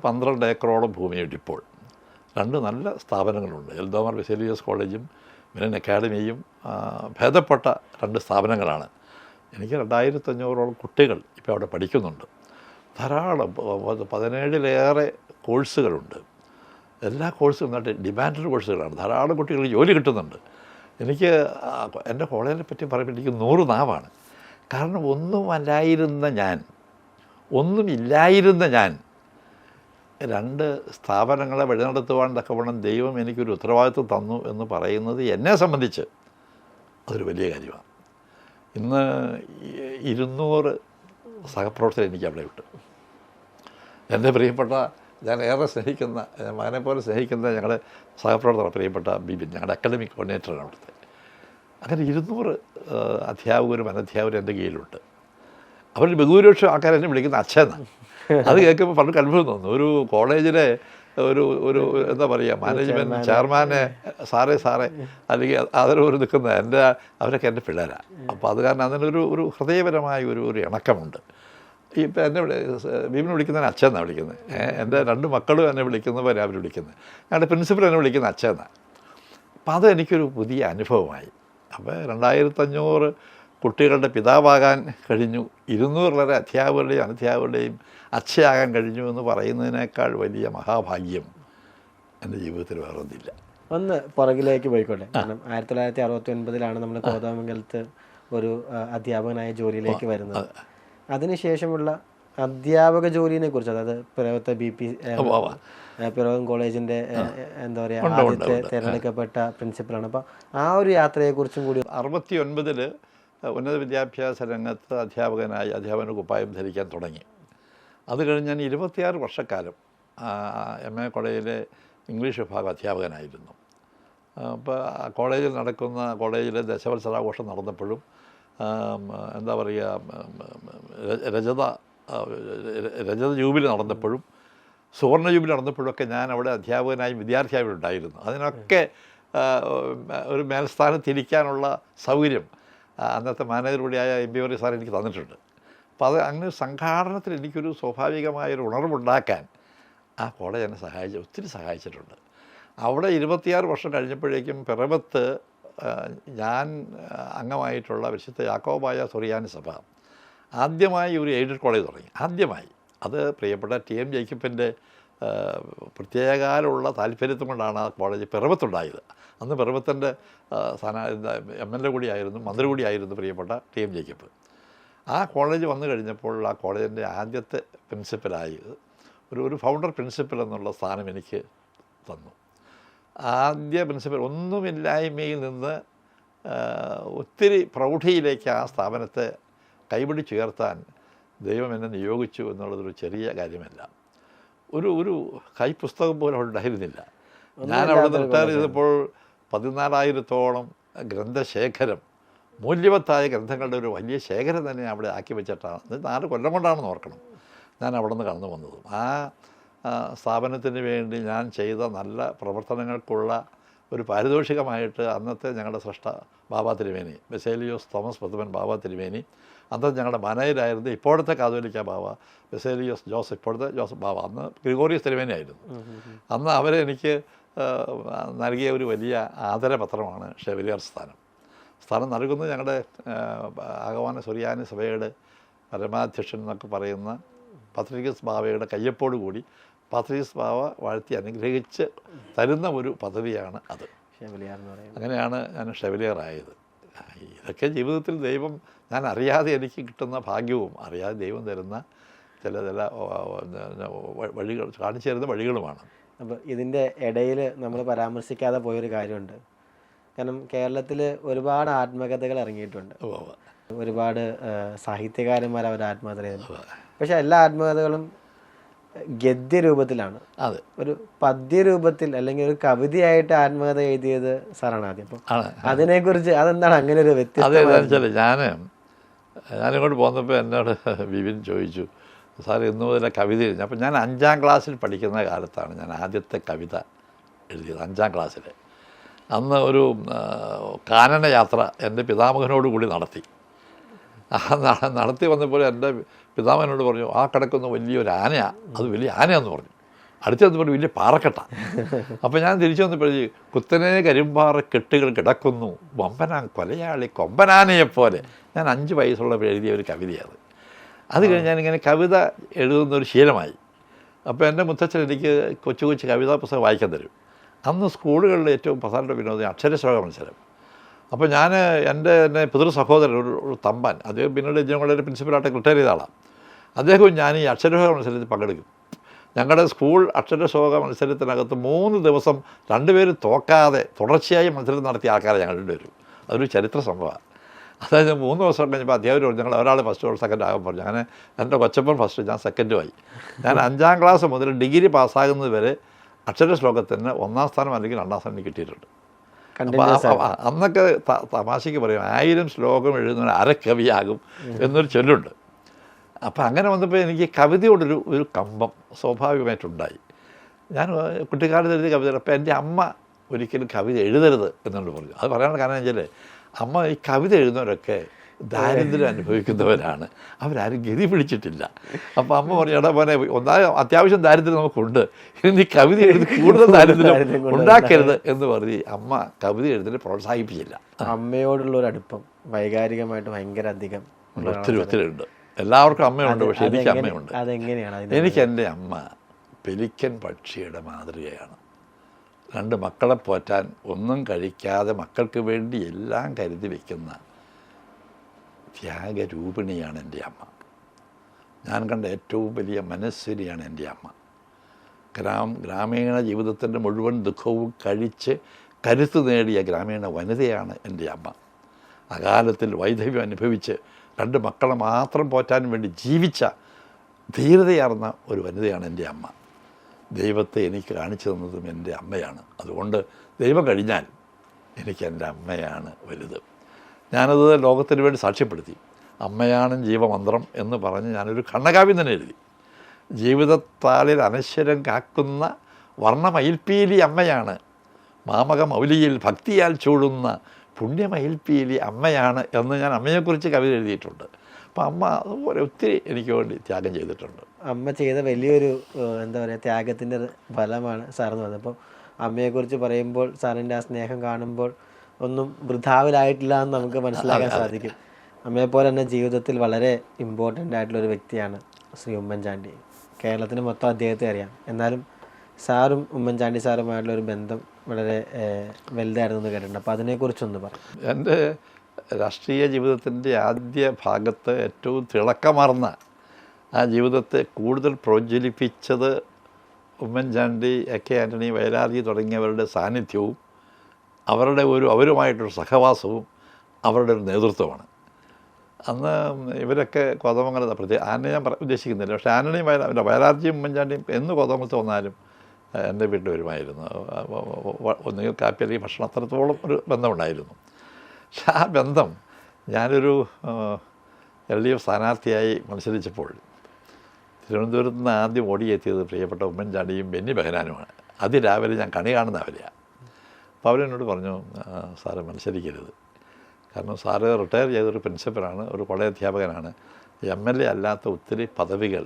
12 ഏക്കറോളം ഭൂമിയുണ്ട്. ഇപ്പോൾ 2 നല്ല സ്ഥാപനങ്ങളുണ്ട്. എൽദോമർ ബസേലിയസ് കോളേജും മെറിൻ അക്കാഡമിയും ഭേദപ്പെട്ട 2 സ്ഥാപനങ്ങളാണ്. എനിക്ക് 2500ഓളം കുട്ടികൾ ഇപ്പോൾ അവിടെ പഠിക്കുന്നുണ്ട്. ധാരാളം 17-ലേറെ കോഴ്സുകളുണ്ട്. എല്ലാ കോഴ്സും നന്നായിട്ട് ഡിമാൻഡഡ് കോഴ്സുകളാണ്. ധാരാളം കുട്ടികൾ ജോലി കിട്ടുന്നുണ്ട്. എനിക്ക് എൻ്റെ കോളേജിനെ പറ്റി പറയുമ്പോൾ എനിക്ക് 100 നാവാണ്. കാരണം ഒന്നുമില്ലായിരുന്ന ഞാൻ 2 സ്ഥാപനങ്ങളെ വഴി നടത്തുവാൻ തക്കവണ്ണം ദൈവം എനിക്കൊരു ഉത്തരവാദിത്വം തന്നു എന്ന് പറയുന്നത് എന്നെ സംബന്ധിച്ച് അതൊരു വലിയ കാര്യമാണ്. ഇന്ന് 200 സഹപ്രവർത്തകർ എനിക്ക് അവിടെ വിട്ടു. എൻ്റെ പ്രിയപ്പെട്ട, ഞാൻ ഏറെ സ്നേഹിക്കുന്ന, മകനെ പോലെ സ്നേഹിക്കുന്ന ഞങ്ങളുടെ സഹപ്രവർത്തകർ പ്രിയപ്പെട്ട ബിബിൻ, ഞങ്ങളുടെ അക്കാഡമിക് കോർഡിനേറ്ററാണ് അവിടുത്തെ. അങ്ങനെ 200 അധ്യാപകരും അനധ്യാപകരും എൻ്റെ കീഴിലുണ്ട്. അവരിൽ ബഹുഭൂരിപക്ഷം ആൾക്കാർ എന്നെ വിളിക്കുന്ന അച്ഛനാണ്. അത് കേൾക്കുമ്പോൾ പണ്ട് അത്ഭുതം തോന്നുന്നു. ഒരു കോളേജിലെ ഒരു എന്താ പറയുക, മാനേജ്മെൻറ്റ് ചെയർമാനെ സാറേ അല്ലെങ്കിൽ അതിലൊരു നിൽക്കുന്ന അവരൊക്കെ എൻ്റെ പിള്ളേരാണ്. അപ്പോൾ അത് കാരണം അതിനൊരു ഹൃദയപരമായ ഒരു ഇണക്കമുണ്ട്. ഇപ്പം എന്നെ ബീബിനെ വിളിക്കുന്നതിന് അച്ഛനാണ് വിളിക്കുന്നത്. എൻ്റെ 2 മക്കളും എന്നെ വിളിക്കുന്നവരെ അവർ വിളിക്കുന്നത്. ഞങ്ങളുടെ പ്രിൻസിപ്പൽ എന്നെ വിളിക്കുന്ന അച്ഛനാണ്. അപ്പം അത് എനിക്കൊരു പുതിയ അനുഭവമായി. അപ്പോൾ 2500 കുട്ടികളുടെ പിതാവാകാൻ കഴിഞ്ഞു, 200 അധ്യാപകരുടെയും അനധ്യാപകരുടെയും അച്ഛയാകാൻ കഴിഞ്ഞു എന്ന് പറയുന്നതിനേക്കാൾ വലിയ മഹാഭാഗ്യം എൻ്റെ ജീവിതത്തിൽ വേറെ ഒന്നില്ല. ഒന്ന് പുറകിലേക്ക് പോയിക്കോട്ടെ. കാരണം 1969 നമ്മൾ കോതമംഗലത്ത് ഒരു അധ്യാപകനായ ജോലിയിലേക്ക് വരുന്നത്. അതിനുശേഷമുള്ള അധ്യാപക ജോലിനെ കുറിച്ച്, അതായത് പിറവത്തെ പിറവം കോളേജിൻ്റെ എന്താ പറയുക, ആദ്യത്തെ തിരഞ്ഞെടുക്കപ്പെട്ട പ്രിൻസിപ്പലാണ്. അപ്പോൾ ആ ഒരു യാത്രയെക്കുറിച്ചും കൂടി. 69 ഉന്നത വിദ്യാഭ്യാസ രംഗത്ത് അധ്യാപന കുപ്പായം ധരിക്കാൻ തുടങ്ങി. അത് കഴിഞ്ഞ് ഞാൻ 26 വർഷക്കാലം MA കോളേജിലെ ഇംഗ്ലീഷ് വിഭാഗം അധ്യാപകനായിരുന്നു. അപ്പോൾ കോളേജിലെ ദശവത്സരാഘോഷം നടന്നപ്പോഴും എന്താ പറയുക, രജത ജൂബിലി നടന്നപ്പോഴും സുവർണ ജൂബിലി നടന്നപ്പോഴൊക്കെ ഞാൻ അവിടെ അധ്യാപകനായും വിദ്യാർത്ഥിയായും ഉണ്ടായിരുന്നു. അതിനൊക്കെ ഒരു മേൽസ്ഥാനത്തിരിക്കാനുള്ള സൗകര്യം അന്നത്തെ മാനേജർ കൂടിയായ MB വറി സാർ എനിക്ക് തന്നിട്ടുണ്ട്. അപ്പോൾ അത് അങ്ങനെ സംഘാടനത്തിൽ എനിക്കൊരു സ്വാഭാവികമായൊരു ഉണർവുണ്ടാക്കാൻ ആ കോളേജ് എന്നെ ഒത്തിരി സഹായിച്ചിട്ടുണ്ട്. അവിടെ 26 വർഷം കഴിഞ്ഞപ്പോഴേക്കും പിറവത്ത് ഞാൻ അംഗമായിട്ടുള്ള വിശുദ്ധ യാക്കോബായ സുറിയാനി സഭ ആദ്യമായി ഒരു എയ്ഡഡ് കോളേജ് തുടങ്ങി. ആദ്യമായി അത് പ്രിയപ്പെട്ട TM ജേക്കബിൻ്റെ പ്രത്യേകകാലമുള്ള താല്പര്യത്വം കൊണ്ടാണ് ആ കോളേജ് പിറവത്തുണ്ടായത്. അന്ന് പിറവത്തിൻ്റെ MLA കൂടിയായിരുന്നു, മന്ത്രി കൂടിയായിരുന്നു പ്രിയപ്പെട്ട TM ജേക്കബ്. ആ കോളേജ് വന്നു കഴിഞ്ഞപ്പോൾ ആ കോളേജിൻ്റെ ആദ്യത്തെ പ്രിൻസിപ്പലായി ഒരു ഫൗണ്ടർ പ്രിൻസിപ്പൽ എന്നുള്ള സ്ഥാനം എനിക്ക് തന്നു. ആദ്യ പ്രിൻസിപ്പൽ ഒന്നുമില്ലായ്മയിൽ നിന്ന് ഒത്തിരി പ്രൗഢിയിലേക്ക് ആ സ്ഥാപനത്തെ കൈപിടിച്ചുയർത്താൻ ദൈവം എന്നെ നിയോഗിച്ചു എന്നുള്ളതൊരു ചെറിയ കാര്യമല്ല. ഒരു കൈപ്പുസ്തകം പോലും അവിടെ ഉണ്ടായിരുന്നില്ല. ഞാൻ അവിടെ റിട്ടയർ ചെയ്തപ്പോൾ 14,000-ഓളം ഗ്രന്ഥശേഖരം, മൂല്യവത്തായ ഗ്രന്ഥങ്ങളുടെ ഒരു വലിയ ശേഖരം തന്നെ അവിടെ ആക്കി വെച്ചിട്ടാണ്. 4 കൊല്ലം കൊണ്ടാണെന്ന് ഓർക്കണം ഞാൻ അവിടെ നിന്ന് കടന്നു വന്നതും. ആ സ്ഥാപനത്തിന് വേണ്ടി ഞാൻ ചെയ്ത നല്ല പ്രവർത്തനങ്ങൾക്കുള്ള ഒരു പാരിതോഷികമായിട്ട് അന്നത്തെ ഞങ്ങളുടെ സ്രഷ്ട ബാബ തിരുമേനി, ബസേലിയോസ് തോമസ് പ്രഥമൻ ബാബ തിരുമേനി, അന്നത്തെ ഞങ്ങളുടെ മാനേജരായിരുന്നു ഇപ്പോഴത്തെ കാതോലിക്ക ബാബ ബസേലിയോസ് ജോസഫ്, ഇപ്പോഴത്തെ ജോസഫ് ബാബ, അന്ന് ഗ്രിഗോറിയസ് തിരുമേനി ആയിരുന്നു. അന്ന് അവരെ എനിക്ക് നൽകിയ ഒരു വലിയ ആദരപത്രമാണ് ഷെവലിയർ സ്ഥാനം നൽകുന്നത് ഞങ്ങളുടെ ആഗമന സുറിയാനി സഭയുടെ പരമാധ്യക്ഷൻ എന്നൊക്കെ പറയുന്ന പത്രികസ് ബാവയുടെ കയ്യൊപ്പോടു കൂടി പത്രികസ് ബാവ വാഴ്ത്തി അനുഗ്രഹിച്ച് തരുന്ന ഒരു പദവിയാണ് അത്. അങ്ങനെയാണ് ഞാൻ ഷെവലിയറായത്. ഇതൊക്കെ ജീവിതത്തിൽ ദൈവം, ഞാൻ അറിയാതെ എനിക്ക് കിട്ടുന്ന ഭാഗ്യവും അറിയാതെ ദൈവം തരുന്ന ചില വഴികൾ, കാണിച്ചു തരുന്ന വഴികളുമാണ്. അപ്പോൾ ഇതിൻ്റെ ഇടയിൽ നമ്മൾ പരാമർശിക്കാതെ പോയൊരു കാര്യമുണ്ട്. കാരണം കേരളത്തിൽ ഒരുപാട് ആത്മകഥകൾ ഇറങ്ങിയിട്ടുണ്ട്, ഉവ്വ്. ഒരുപാട് സാഹിത്യകാരന്മാർ അവർ ആത്മകഥ എഴുതുന്നു. പക്ഷെ എല്ലാ ആത്മകഥകളും ഗദ്യ രൂപത്തിലാണ്. അതെ, ഒരു പദ്യ രൂപത്തിൽ അല്ലെങ്കിൽ ഒരു കവിതയായിട്ട് ആത്മകഥ എഴുതിയത് സാറാണ് ആദ്യം. അപ്പം അതിനെക്കുറിച്ച് അതെന്താണ് അങ്ങനെ ഒരു വ്യത്യസ്തത? അതെന്താണെന്ന് വെച്ചാൽ ഞാനിങ്ങോട്ട് പോന്നപ്പോൾ എന്നോട് വിപിൻ ചോദിച്ചു, സാർ ഇന്നു മുതൽ കവിത എഴുതി. അപ്പം ഞാൻ 5ാം ക്ലാസ്സിൽ പഠിക്കുന്ന കാലത്താണ് ഞാൻ ആദ്യത്തെ കവിത എഴുതിയത്. 5ാം ക്ലാസ്സിൽ അന്ന് ഒരു കാനന യാത്ര എൻ്റെ പിതാമകനോട് കൂടി നടത്തി. നടത്തി വന്നപ്പോൾ എൻ്റെ പിതാമകനോട് പറഞ്ഞു, ആ കിടക്കുന്ന വലിയൊരു ആനയാണ്, അത് വലിയ ആനയാന്ന് പറഞ്ഞു. അടുത്ത് വന്നപ്പോൾ വലിയ പാറക്കെട്ടാണ്. അപ്പോൾ ഞാൻ തിരിച്ചു വന്നപ്പോഴേ കുത്തനെ കരിമ്പാറ കെട്ടുകൾ കിടക്കുന്നു, വമ്പനാൻ കൊലയാളി കൊമ്പനാനയെപ്പോലെ. ഞാൻ 5 വയസ്സുള്ളപ്പോൾ എഴുതിയ ഒരു കവിതയാണ്. അത് കഴിഞ്ഞ് ഞാനിങ്ങനെ കവിത എഴുതുന്നൊരു ശീലമായി. അപ്പോൾ എൻ്റെ മുത്തച്ഛൻ എനിക്ക് കൊച്ചു കൊച്ചു കവിതാ പുസ്തകം വായിക്കാൻ തരും. അന്ന് സ്കൂളുകളിൽ ഏറ്റവും പ്രധാനപ്പെട്ട വിനോദം അക്ഷരശ്ലോക മത്സരം. അപ്പോൾ ഞാൻ എൻ്റെ പിതൃ സഹോദരൻ ഒരു തമ്പാൻ, അദ്ദേഹം പിന്നീട് എഞ്ചിനീയറിംഗ് പ്രിൻസിപ്പലായിട്ട് റിട്ടയർ ചെയ്ത ആളാണ്. അദ്ദേഹവും ഞാൻ ഈ അക്ഷരശ്ലോക മത്സരത്തിൽ പങ്കെടുക്കും. ഞങ്ങളുടെ സ്കൂൾ അക്ഷരശ്ലോക മത്സരത്തിനകത്ത് 3 ദിവസം 2 പേരും തോക്കാതെ തുടർച്ചയായി മത്സരം നടത്തിയ ആൾക്കാരെ ഞങ്ങൾ രണ്ടുപേരും. അതൊരു ചരിത്ര സംഭവമാണ്. അതായത് 3 ദിവസം കഴിഞ്ഞപ്പോൾ അധ്യാപകർ ഞങ്ങൾ ഒരാൾ ഫസ്റ്റ് ഓൾ സെക്കൻഡ് ആകാൻ പറഞ്ഞു. അങ്ങനെ എൻ്റെ കൊച്ചപ്പൻ ഫസ്റ്റ്, ഞാൻ സെക്കൻഡുമായി. ഞാൻ 5ാം ക്ലാസ് മുതൽ ഡിഗ്രി പാസ്സാകുന്നത് വരെ അക്ഷരശ്ലോകത്തിന് 1ാം സ്ഥാനം അല്ലെങ്കിൽ 2ാം സ്ഥാനം കിട്ടിയിട്ടുണ്ട്. അപ്പോൾ അന്നൊക്കെ തമാശയ്ക്ക് പറയും 1000 ശ്ലോകം എഴുതുന്ന അരക്കവിയാകും എന്നൊരു ചൊല്ലുണ്ട്. അപ്പം അങ്ങനെ വന്നപ്പോൾ എനിക്ക് കവിതയോടൊരു കമ്പം സ്വാഭാവികമായിട്ടുണ്ടായി. ഞാൻ കുട്ടിക്കാലത്ത് എഴുതിയ കവിത. അപ്പോൾ എൻ്റെ അമ്മ ഒരിക്കലും കവിത എഴുതരുത് എന്നോട് പറഞ്ഞു. അത് പറയാനുള്ള കാരണം വെച്ചാൽ അമ്മ ഈ കവിത എഴുതുന്നവരൊക്കെ ദാരിദ്ര്യം അനുഭവിക്കുന്നവരാണ്, അവരാരും ഗതി പിടിച്ചിട്ടില്ല. അപ്പോൾ അമ്മ പറഞ്ഞു, എടാ മോനെ, അത്യാവശ്യം ദാരിദ്ര്യം നമുക്കുണ്ട്, ഇനി കവിത എഴുതി കൂടുതൽ ദാരിദ്ര്യം ഉണ്ടാക്കരുത് എന്ന് പറഞ്ഞ് അമ്മ കവിത എഴുതിനെ പ്രോത്സാഹിപ്പിച്ചില്ല. അമ്മയോടുള്ള ഒരു അടുപ്പം വൈകാരികമായിട്ട് ഭയങ്കര അധികം ഒത്തിരി ഉണ്ട്. എല്ലാവർക്കും അമ്മയുണ്ട്, പക്ഷെ എനിക്ക് അമ്മയുണ്ട്. അതെങ്ങനെയാണ്? എനിക്ക് എൻ്റെ അമ്മ പെലിക്കൻ പക്ഷിയുടെ മാതൃകയാണ്. 2 മക്കളെ പോറ്റാൻ ഒന്നും കഴിക്കാതെ മക്കൾക്ക് വേണ്ടി എല്ലാം കരുതി വയ്ക്കുന്ന ത്യാഗരൂപിണിയാണ് എൻ്റെ അമ്മ. ഞാൻ കണ്ട ഏറ്റവും വലിയ മനസ്വിനിയാണ് എൻ്റെ അമ്മ. ഗ്രാമീണ ജീവിതത്തിൻ്റെ മുഴുവൻ ദുഃഖവും കഴിച്ച് കരുത്ത് നേടിയ ഗ്രാമീണ വനിതയാണ് എൻ്റെ അമ്മ. അകാലത്തിൽ വൈധവ്യം അനുഭവിച്ച് 2 മക്കളെ മാത്രം പോറ്റാൻ വേണ്ടി ജീവിച്ച ധീരതയാർന്ന ഒരു വനിതയാണ് എൻ്റെ അമ്മ. ദൈവത്തെ എനിക്ക് കാണിച്ചു തന്നതും എൻ്റെ അമ്മയാണ്. അതുകൊണ്ട് ദൈവം കഴിഞ്ഞാൽ എനിക്ക് എൻ്റെ അമ്മയാണ് വലുത്. ഞാനത് ലോകത്തിന് വേണ്ടി സാക്ഷ്യപ്പെടുത്തി. അമ്മയാണ് ജീവമന്ത്രം എന്ന് പറഞ്ഞ് ഞാനൊരു ഖണ്ഡകാവ്യം തന്നെ എഴുതി. ജീവിതത്താളിൽ അനശ്വരം കാക്കുന്ന വർണ്ണമയിൽപ്പീലി അമ്മയാണ്, മാമക മൗലിയിൽ ഭക്തിയാൽ ചൂടുന്ന പുണ്യമയിൽപ്പീലി അമ്മയാണ് എന്ന് ഞാൻ അമ്മയെക്കുറിച്ച് കവിത എഴുതിയിട്ടുണ്ട്. അപ്പം അമ്മ അതുപോലെ ഒത്തിരി എനിക്ക് വേണ്ടി ത്യാഗം ചെയ്തിട്ടുണ്ട്. അമ്മ ചെയ്ത വലിയൊരു എന്താ പറയുക ത്യാഗത്തിൻ്റെ ഫലമാണ് സാറെന്ന് പറഞ്ഞത്. അപ്പോൾ അമ്മയെക്കുറിച്ച് പറയുമ്പോൾ സാറിൻ്റെ ആ സ്നേഹം കാണുമ്പോൾ ഒന്നും വൃഥാവിലായിട്ടില്ല എന്ന് നമുക്ക് മനസ്സിലാക്കാൻ സാധിക്കും. അമ്മയെപ്പോലെ തന്നെ ജീവിതത്തിൽ വളരെ ഇമ്പോർട്ടൻ്റ് ആയിട്ടുള്ളൊരു വ്യക്തിയാണ് ശ്രീ ഉമ്മൻചാണ്ടി. കേരളത്തിന് മൊത്തം അദ്ദേഹത്തെ അറിയാം. എന്നാലും സാറും ഉമ്മൻചാണ്ടി സാറുമായിട്ടുള്ളൊരു ബന്ധം വളരെ വലുതായിരുന്നു എന്ന് കേട്ടിട്ടുണ്ട്. അപ്പോൾ അതിനെക്കുറിച്ചൊന്ന് പറയാം. എൻ്റെ രാഷ്ട്രീയ ജീവിതത്തിൻ്റെ ആദ്യ ഭാഗത്ത് ഏറ്റവും തിളക്കമാർന്ന ആ ജീവിതത്തെ കൂടുതൽ പ്രോജ്വലിപ്പിച്ചത് ഉമ്മൻചാണ്ടി, AK ആൻ്റണി, വയലാർജി തുടങ്ങിയവരുടെ സാന്നിധ്യവും അവരുമായിട്ടൊരു സഹവാസവും അവരുടെ ഒരു നേതൃത്വമാണ്. അന്ന് ഇവരൊക്കെ കോതമംഗലത്ത്, പ്രത്യേകം ആനയെ ഞാൻ ഉദ്ദേശിക്കുന്നില്ല, പക്ഷേ ആൻ്റണിയും വയലാർജിയും ഉമ്മൻചാണ്ടിയും എന്ന് കോതമംഗലത്ത് വന്നാലും എൻ്റെ വീട്ടിൽ വരുമായിരുന്നു. ഒന്നുകിൽ കാപ്പി അല്ലെങ്കിൽ ഭക്ഷണം, അത്രത്തോളം ഒരു ബന്ധമുണ്ടായിരുന്നു. പക്ഷെ ആ ബന്ധം ഞാനൊരു LDF സ്ഥാനാർത്ഥിയായി മത്സരിച്ചപ്പോൾ തിരുവനന്തപുരത്ത് നിന്ന് ആദ്യം ഓടിയെത്തിയത് പ്രിയപ്പെട്ട ഉമ്മൻചാണ്ടിയും ബെന്നി ബെഹനാനുമാണ്. അതിരാവിലെ ഞാൻ കണി കാണുന്ന അവരെയാണ്. അപ്പോൾ അവരെന്നോട് പറഞ്ഞു, സാറ് മത്സരിക്കരുത്, കാരണം സാറ് റിട്ടയർ ചെയ്തൊരു പ്രിൻസിപ്പലാണ്, ഒരു കോളേജ് അധ്യാപകനാണ്, MLA അല്ലാത്ത ഒത്തിരി പദവികൾ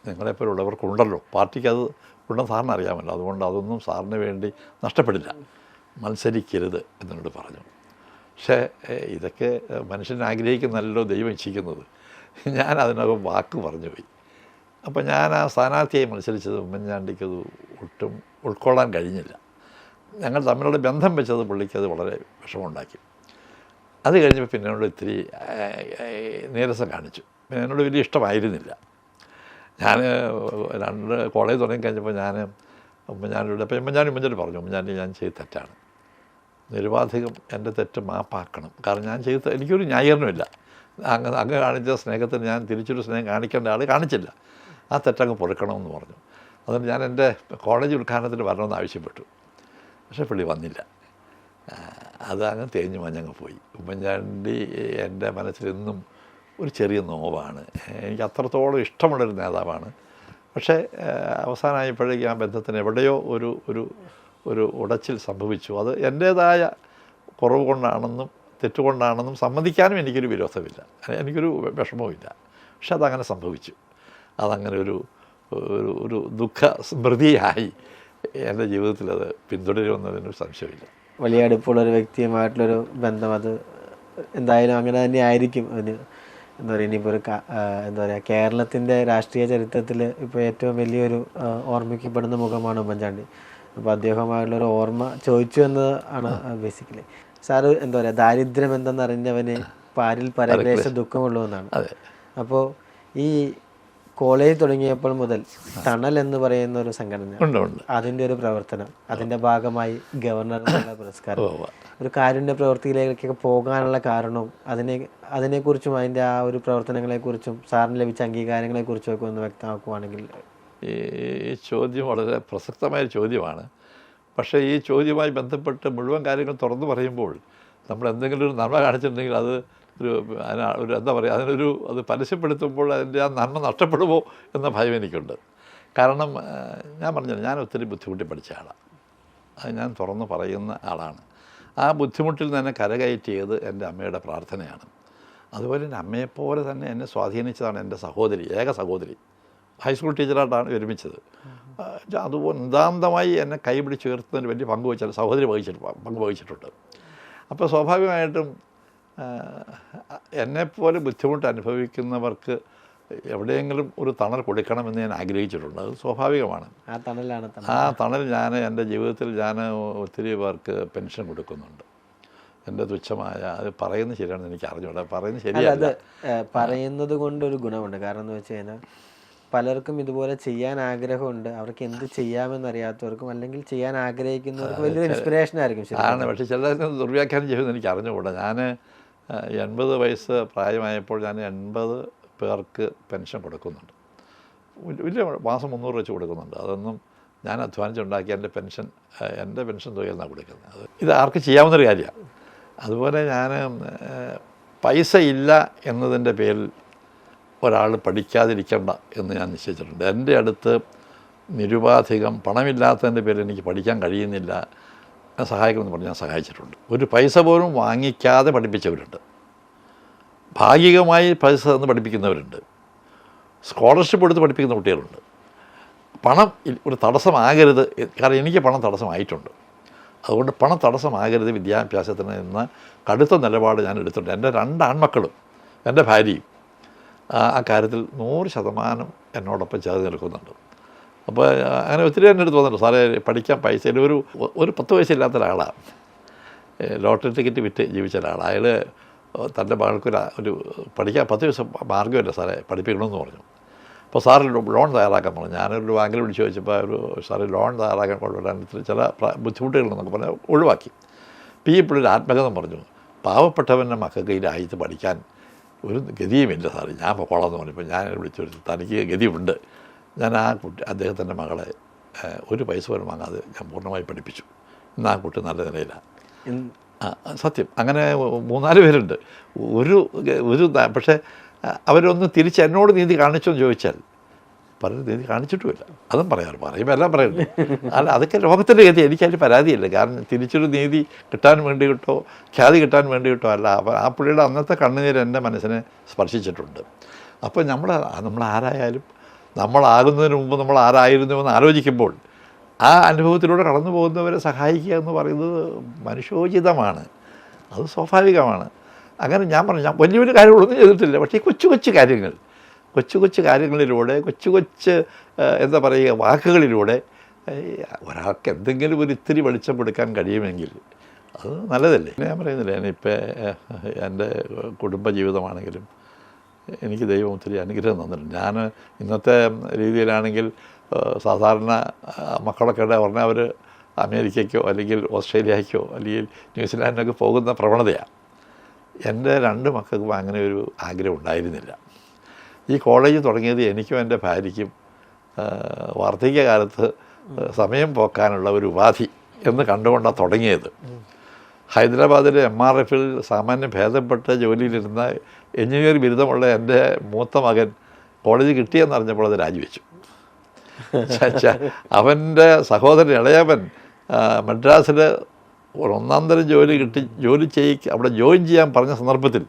നിങ്ങളെപ്പോലുള്ളവർക്കുണ്ടല്ലോ, പാർട്ടിക്ക് അത് ഉണ്ടെന്ന് സാറിന് അറിയാമല്ലോ, അതുകൊണ്ട് അതൊന്നും സാറിന് വേണ്ടി നഷ്ടപ്പെടില്ല, മത്സരിക്കരുത് എന്നോട് പറഞ്ഞു. പക്ഷേ ഇതൊക്കെ മനുഷ്യൻ ആഗ്രഹിക്കുന്നല്ലോ ദൈവം ഇച്ഛിക്കുന്നത്. ഞാൻ അതിനകം വാക്ക് പറഞ്ഞു പോയി. അപ്പോൾ ഞാൻ ആ സ്ഥാനാർത്ഥിയായി മത്സരിച്ചത് ഉമ്മൻചാണ്ടിക്കത് ഒട്ടും ഉൾക്കൊള്ളാൻ കഴിഞ്ഞില്ല. ഞങ്ങൾ തമ്മിലുള്ള ബന്ധം വെച്ചത് പുള്ളിക്കത് വളരെ വിഷമമുണ്ടാക്കി. അത് കഴിഞ്ഞപ്പോൾ പിന്നെ എന്നോട് ഇത്തിരി നീരസം കാണിച്ചു. പിന്നെ എന്നോട് വലിയ ഇഷ്ടമായിരുന്നില്ല. ഞാൻ 2 കോളേജ് തുടങ്ങി കഴിഞ്ഞപ്പോൾ ഞാൻ ഉമ്മൻചാണ്ടിയോട്, അപ്പോൾ ഉമ്മൻചാണ്ടി പറഞ്ഞു, ഉമ്മൻചാണ്ടി ഞാൻ ചെയ്ത് തെറ്റാണ്, നിരുപാധികം എൻ്റെ തെറ്റ് മാപ്പാക്കണം. കാരണം ഞാൻ ചെയ്ത എനിക്കൊരു ന്യായീകരണമില്ല. അങ്ങ് കാണിച്ച സ്നേഹത്തിന് ഞാൻ തിരിച്ചൊരു സ്നേഹം കാണിക്കേണ്ട ആൾ കാണിച്ചില്ല. ആ തെറ്റങ്ങ് പൊറുക്കണമെന്ന് പറഞ്ഞു. അതുകൊണ്ട് ഞാൻ എൻ്റെ കോളേജ് ഉദ്ഘാടനത്തിന് വരണമെന്ന് ആവശ്യപ്പെട്ടു. പക്ഷേ പുള്ളി വന്നില്ല. അത് അങ്ങ് തേഞ്ഞു മഞ്ഞങ്ങ് പോയി. ഉമ്മൻചാണ്ടി എൻ്റെ മനസ്സിലെന്നും ഒരു ചെറിയ നോവാണ്. എനിക്ക് അത്രത്തോളം ഇഷ്ടമുള്ളൊരു നേതാവാണ്. പക്ഷേ അവസാനമായപ്പോഴേക്കും ആ ബന്ധത്തിന് എവിടെയോ ഒരു ഒരു ഒരു ഉടച്ചിൽ സംഭവിച്ചു. അത് എൻ്റേതായ കുറവ് കൊണ്ടാണെന്നും തെറ്റുകൊണ്ടാണെന്നും സമ്മതിക്കാനും എനിക്കൊരു വിരോധമില്ല, എനിക്കൊരു വിഷമവുമില്ല. പക്ഷെ അതങ്ങനെ സംഭവിച്ചു. അതങ്ങനെ ഒരു ഒരു ഒരു ദുഃഖ സ്മൃതിയായി എൻ്റെ ജീവിതത്തിൽ അത് പിന്തുടരുമെന്നതിനൊരു സംശയമില്ല. വലിയ അടുപ്പുള്ളൊരു വ്യക്തിയുമായിട്ടുള്ളൊരു ബന്ധം അത് എന്തായാലും അങ്ങനെ തന്നെ ആയിരിക്കും. അതിന് എന്താ പറയുക, ഇനിയിപ്പോൾ ഒരു എന്താ പറയുക, കേരളത്തിൻ്റെ രാഷ്ട്രീയ ചരിത്രത്തിൽ ഇപ്പോൾ ഏറ്റവും വലിയൊരു ഓർമ്മിക്കപ്പെടുന്ന മുഖമാണ് ഉമ്മൻചാണ്ടി. അപ്പോൾ അദ്ദേഹമായിട്ടുള്ളൊരു ഓർമ്മ ചോദിച്ചു എന്നത് ആണ് ബേസിക്കലി. സാറ് എന്താ പറയുക, ദാരിദ്ര്യം എന്തെന്നറിഞ്ഞവന് പാരിൽ പരക്ലേശ ദുഃഖമുള്ളൂ എന്നാണ്. അപ്പോൾ ഈ കോളേജ് തുടങ്ങിയപ്പോൾ മുതൽ തണൽ എന്ന് പറയുന്ന ഒരു സംഘടന, അതിൻ്റെ ഒരു പ്രവർത്തനം, അതിൻ്റെ ഭാഗമായി ഗവർണറുടെ പുരസ്കാരം, ഒരു കാരുണ്യ പ്രവൃത്തിയിലേക്കൊക്കെ പോകാനുള്ള കാരണവും അതിനെക്കുറിച്ചും അതിൻ്റെ ആ ഒരു പ്രവർത്തനങ്ങളെക്കുറിച്ചും സാറിന് ലഭിച്ച അംഗീകാരങ്ങളെക്കുറിച്ചും ഒക്കെ ഒന്ന് വ്യക്തമാക്കുവാണെങ്കിൽ. ഈ ചോദ്യം വളരെ പ്രസക്തമായൊരു ചോദ്യമാണ്. പക്ഷേ ഈ ചോദ്യവുമായി ബന്ധപ്പെട്ട് മുഴുവൻ കാര്യങ്ങൾ തുറന്നു പറയുമ്പോൾ നമ്മൾ എന്തെങ്കിലും ഒരു നന്മ കാണിച്ചിട്ടുണ്ടെങ്കിൽ അത് ഒരു എന്താ പറയുക, അത് പരസ്യപ്പെടുത്തുമ്പോൾ അതിൻ്റെ ആ നന്മ നഷ്ടപ്പെടുമോ എന്ന ഭയം എനിക്കുണ്ട്. കാരണം ഞാൻ പറഞ്ഞില്ല, ഞാൻ ഒത്തിരി ബുദ്ധിമുട്ടി പഠിച്ച ആളാണ്. അത് ഞാൻ തുറന്ന് പറയുന്ന ആളാണ്. ആ ബുദ്ധിമുട്ടിൽ തന്നെ കരകയറ്റിയത് എൻ്റെ അമ്മയുടെ പ്രാർത്ഥനയാണ്. അതുപോലെ എൻ്റെ അമ്മയെപ്പോലെ തന്നെ എന്നെ സ്വാധീനിച്ചതാണ് എൻ്റെ സഹോദരി, ഏക സഹോദരി. ഹൈസ്കൂൾ ടീച്ചറായിട്ടാണ് ഒരുമിച്ചത്. അതുപോലെ നിതാന്തമായി എന്നെ കൈപിടിച്ചുയർത്തുന്നതിന് വലിയ സഹോദരി പങ്ക് വഹിച്ചിട്ടുണ്ട്. അപ്പോൾ സ്വാഭാവികമായിട്ടും എന്നെപ്പോലെ ബുദ്ധിമുട്ട് അനുഭവിക്കുന്നവർക്ക് എവിടെയെങ്കിലും ഒരു തണൽ കൊടുക്കണമെന്ന് ഞാൻ ആഗ്രഹിച്ചിട്ടുണ്ട്. അത് സ്വാഭാവികമാണ്. ആ തണൽ ഞാൻ എൻ്റെ ജീവിതത്തിൽ ഒത്തിരി പേർക്ക് പെൻഷൻ കൊടുക്കുന്നുണ്ട്. എൻ്റെ തുച്ഛമായ, അത് പറയുന്നത് ശരിയാണെന്ന് എനിക്ക് അറിഞ്ഞൂടാ, പറയുന്നത് ശരിയല്ല. പറയുന്നത് കൊണ്ടൊരു ഗുണമുണ്ട്. കാരണം എന്ന് വെച്ച് കഴിഞ്ഞാൽ പലർക്കും ഇതുപോലെ ചെയ്യാൻ ആഗ്രഹമുണ്ട്. അവർക്ക് എന്ത് ചെയ്യാമെന്നറിയാത്തവർക്കും അല്ലെങ്കിൽ ചെയ്യാൻ ആഗ്രഹിക്കുന്നവർക്കും വലിയൊരു ഇൻസ്പിറേഷൻ ആയിരിക്കും. ആണ്. പക്ഷേ ചിലതിന് ദുർവ്യാഖ്യാനം ചെയ്യുമെന്ന് എനിക്ക് അറിഞ്ഞുകൂടാ. ഞാൻ 80 വയസ്സ് പ്രായമായപ്പോൾ ഞാൻ 80 പേർക്ക് പെൻഷൻ കൊടുക്കുന്നുണ്ട്. വലിയ മാസം 300 വെച്ച് കൊടുക്കുന്നുണ്ട്. അതൊന്നും ഞാൻ അധ്വാനിച്ചുണ്ടാക്കിയ എൻ്റെ പെൻഷൻ തുകയിൽ നിന്നാണ് കൊടുക്കുന്നത്. ഇത് ആർക്ക് ചെയ്യാവുന്നൊരു കാര്യമാണ്. അതുപോലെ ഞാൻ പൈസ ഇല്ല എന്നതിൻ്റെ പേരിൽ ഒരാൾ പഠിക്കാതിരിക്കേണ്ട എന്ന് ഞാൻ നിശ്ചയിച്ചിട്ടുണ്ട്. എൻ്റെ അടുത്ത് നിരുപാധികം പണമില്ലാത്തതിൻ്റെ പേരിൽ എനിക്ക് പഠിക്കാൻ കഴിയുന്നില്ല, സഹായിക്കണമെന്ന് പറഞ്ഞ് ഞാൻ സഹായിച്ചിട്ടുണ്ട്. ഒരു പൈസ പോലും വാങ്ങിക്കാതെ പഠിപ്പിച്ചവരുണ്ട്, ഭാഗികമായി പൈസ തന്ന് പഠിപ്പിക്കുന്നവരുണ്ട്, സ്കോളർഷിപ്പ് എടുത്ത് പഠിപ്പിക്കുന്ന കുട്ടികളുണ്ട്. പണം ഒരു തടസ്സമാകരുത്, കാരണം എനിക്ക് പണം തടസ്സമായിട്ടുണ്ട്. അതുകൊണ്ട് പണം തടസ്സമാകരുത് വിദ്യാഭ്യാസത്തിന് എന്ന കടുത്ത നിലപാട് ഞാൻ എടുത്തിട്ടുണ്ട്. എൻ്റെ 2 ആൺമക്കളും എൻ്റെ ഭാര്യയും ആ കാര്യത്തിൽ 100% എന്നോടൊപ്പം ചേർന്ന് നിൽക്കുന്നുണ്ട്. അപ്പോൾ അങ്ങനെ ഒത്തിരി എൻ്റെ അടുത്ത് വന്നിട്ടുണ്ട്, സാറേ പഠിക്കാൻ പൈസ ഇല്ല. ഒരു 10 വയസ്സില്ലാത്ത ഒരാളാണ്, ലോട്ടറി ടിക്കറ്റ് വിറ്റ് ജീവിച്ച ഒരാളാണ്. അയാൾ തൻ്റെ മകൾക്ക് ഒരു പഠിക്കാൻ 10 ദിവസം മാർഗ്ഗമില്ല സാറേ, പഠിപ്പിക്കണമെന്ന് പറഞ്ഞു. അപ്പോൾ സാറ് ലോൺ തയ്യാറാക്കാൻ പറഞ്ഞു. ഞാനൊരു ബാങ്കിൽ വിളിച്ച് ചോദിച്ചപ്പോൾ സാറ് ലോൺ തയ്യാറാക്കാൻ കൊണ്ടുവരാൻ ചില ബുദ്ധിമുട്ടുകളെന്നൊക്കെ പറഞ്ഞാൽ ഒഴിവാക്കി. ഇപ്പോഴൊരു ആത്മകഥം പറഞ്ഞു, പാവപ്പെട്ടവൻ്റെ മക്കൾക്ക് ഈ രാജ്യത്ത് പഠിക്കാൻ ഒരു ഗതിയുമില്ല സാറേ, ഞാൻ പൊക്കോളാന്ന് പറഞ്ഞപ്പോൾ ഞാൻ വിളിച്ചു വരുത്തി, തനിക്ക് ഗതിയുണ്ട്. ഞാൻ അദ്ദേഹത്തിൻ്റെ മകളെ ഒരു പൈസ പോലും വാങ്ങാതെ ഞാൻ പൂർണ്ണമായി പഠിപ്പിച്ചു. ഇന്ന് ആ കുട്ടി നല്ല നിലയിലാണ്. സത്യം. അങ്ങനെ 3-4 പേരുണ്ട്. പക്ഷേ അവരൊന്ന് തിരിച്ച് എന്നോട് നീതി കാണിച്ചോ എന്ന് ചോദിച്ചാൽ പലരും നീതി കാണിച്ചിട്ടുമില്ല. അതും പറയാറ്, പറയുമ്പോൾ എല്ലാം പറയുന്നുണ്ട്. അല്ല, അതൊക്കെ ലോകത്തിൻ്റെ ഗതി. എനിക്കതിൽ പരാതിയില്ല. കാരണം തിരിച്ചൊരു നീതി കിട്ടാൻ വേണ്ടിയിട്ടോ ഖ്യാതി കിട്ടാൻ വേണ്ടിയിട്ടോ അല്ല. ആ പുള്ളിയുടെ അന്നത്തെ കണ്ണുനീര് എൻ്റെ മനസ്സിനെ സ്പർശിച്ചിട്ടുണ്ട്. അപ്പോൾ നമ്മളാരായാലും നമ്മളാകുന്നതിന് മുമ്പ് നമ്മൾ ആരായിരുന്നു എന്ന് ആലോചിക്കുമ്പോൾ ആ അനുഭവത്തിലൂടെ കടന്നു പോകുന്നവരെ സഹായിക്കുക എന്ന് പറയുന്നത് മനുഷ്യോചിതമാണ്, അത് സ്വാഭാവികമാണ്. അങ്ങനെ ഞാൻ വലിയ വലിയ കാര്യങ്ങളൊന്നും ചെയ്തിട്ടില്ല. പക്ഷേ ഈ കൊച്ചു കാര്യങ്ങളിലൂടെ എന്താ പറയുക, വാക്കുകളിലൂടെ ഒരാൾക്ക് എന്തെങ്കിലും ഒരു ഇത്തിരി വെളിച്ചം കൊടുക്കാൻ കഴിയുമെങ്കിൽ അത് നല്ലതല്ലേ. ഞാൻ പറയുന്നില്ല, ഞാനിപ്പോൾ എൻ്റെ കുടുംബജീവിതമാണെങ്കിലും എനിക്ക് ദൈവം ഒത്തിരി അനുഗ്രഹം തന്നിട്ടുണ്ട്. ഞാൻ ഇന്നത്തെ രീതിയിലാണെങ്കിൽ സാധാരണ മക്കളൊക്കെ പറഞ്ഞാൽ അവർ അമേരിക്കയ്ക്കോ അല്ലെങ്കിൽ ഓസ്ട്രേലിയയ്ക്കോ അല്ലെങ്കിൽ ന്യൂസിലാൻഡിനൊക്കെ പോകുന്ന പ്രവണതയാണ്. എൻ്റെ 2 മക്കൾക്കും അങ്ങനെ ഒരു ആഗ്രഹം ഉണ്ടായിരുന്നില്ല. ഈ കോളേജ് തുടങ്ങിയത് എനിക്കും എൻ്റെ ഭാര്യയ്ക്കും വാർദ്ധക്യകാലത്ത് സമയം പോക്കാനുള്ള ഒരു ഉപാധി എന്ന് കണ്ടുകൊണ്ടാണ് തുടങ്ങിയത്. ഹൈദരാബാദിലെ MRFൽ സാമാന്യം ഭേദപ്പെട്ട ജോലിയിലിരുന്ന എഞ്ചിനീയർ ബിരുദമുള്ള എൻ്റെ മൂത്ത മകൻ കോളേജ് കിട്ടിയെന്നറിഞ്ഞപ്പോൾ അത് രാജിവെച്ചു. അവൻ്റെ സഹോദരൻ ഇളയവൻ മദ്രാസിൽ ഒന്നാം തരം ജോലി അവിടെ ജോയിൻ ചെയ്യാൻ പറഞ്ഞ സന്ദർഭത്തിൽ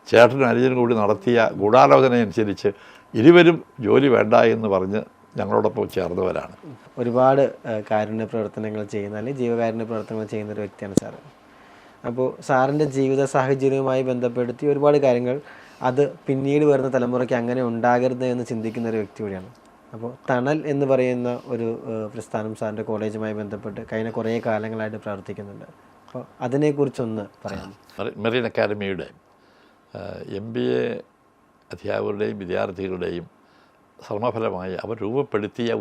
ചേട്ടനും അനുജനും കൂടി നടത്തിയ ഗൂഢാലോചനയനുസരിച്ച് ഇരുവരും ജോലി വേണ്ട എന്ന് പറഞ്ഞ് ഞങ്ങളോടൊപ്പം ചേർന്നവരാണ്. ഒരുപാട് കാരുണ്യ പ്രവർത്തനങ്ങൾ ചെയ്യുന്ന അല്ലെങ്കിൽ ജീവകാരുണ്യ പ്രവർത്തനങ്ങൾ ചെയ്യുന്ന ഒരു വ്യക്തിയാണ് സാറ്. അപ്പോൾ സാറിൻ്റെ ജീവിത സാഹചര്യവുമായി ബന്ധപ്പെടുത്തി ഒരുപാട് കാര്യങ്ങൾ അത് പിന്നീട് വരുന്ന തലമുറയ്ക്ക് അങ്ങനെ ഉണ്ടാകരുത് എന്ന് ചിന്തിക്കുന്ന ഒരു വ്യക്തി കൂടിയാണ്. അപ്പോൾ തണൽ എന്ന് പറയുന്ന ഒരു പ്രസ്ഥാനം സാറിൻ്റെ കോളേജുമായി ബന്ധപ്പെട്ട് കഴിഞ്ഞ കുറേ കാലങ്ങളായിട്ട് പ്രവർത്തിക്കുന്നുണ്ട്. അപ്പോൾ അതിനെക്കുറിച്ചൊന്ന് പറയാം. മെറിൻ അക്കാദമിയുടെ MBA അധ്യാപകരുടെയും വിദ്യാർത്ഥികളുടെയും ശ്രമഫലമായി അവർ രൂപപ്പെടുത്തിയ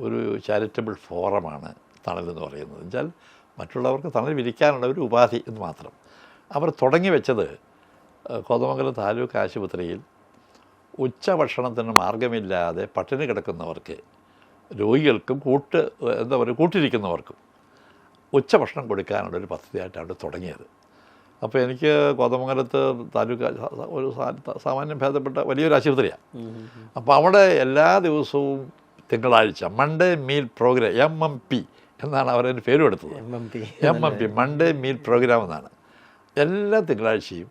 ഒരു ചാരിറ്റബിൾ ഫോറമാണ് തണലെന്ന് പറയുന്നത്. എന്നുവെച്ചാൽ മറ്റുള്ളവർക്ക് തണൽ വിരിക്കാനുള്ള ഒരു ഉപാധി എന്ന് മാത്രം. അവർ തുടങ്ങി വെച്ചത് കോതമംഗലം താലൂക്ക് ആശുപത്രിയിൽ ഉച്ചഭക്ഷണത്തിന് മാർഗമില്ലാതെ പട്ടിണി കിടക്കുന്നവർക്ക്, രോഗികൾക്കും കൂട്ടിരിക്കുന്നവർക്കും ഉച്ചഭക്ഷണം കൊടുക്കാനുള്ളൊരു പദ്ധതിയായിട്ടാണ് തുടങ്ങിയത്. അപ്പോൾ എനിക്ക് കോതമംഗലത്ത് താലൂക്ക് ഒരു സാമാന്യം ഭേദപ്പെട്ട വലിയൊരു ആശുപത്രിയാണ്. അപ്പോൾ അവിടെ എല്ലാ ദിവസവും തിങ്കളാഴ്ച മൺഡേ മീൽ പ്രോഗ്രാം, MMP എന്നാണ് അവരതിന് പേരും എടുത്തത്. MMP മൺഡേ മീൽ പ്രോഗ്രാം എന്നാണ്. എല്ലാ തിങ്കളാഴ്ചയും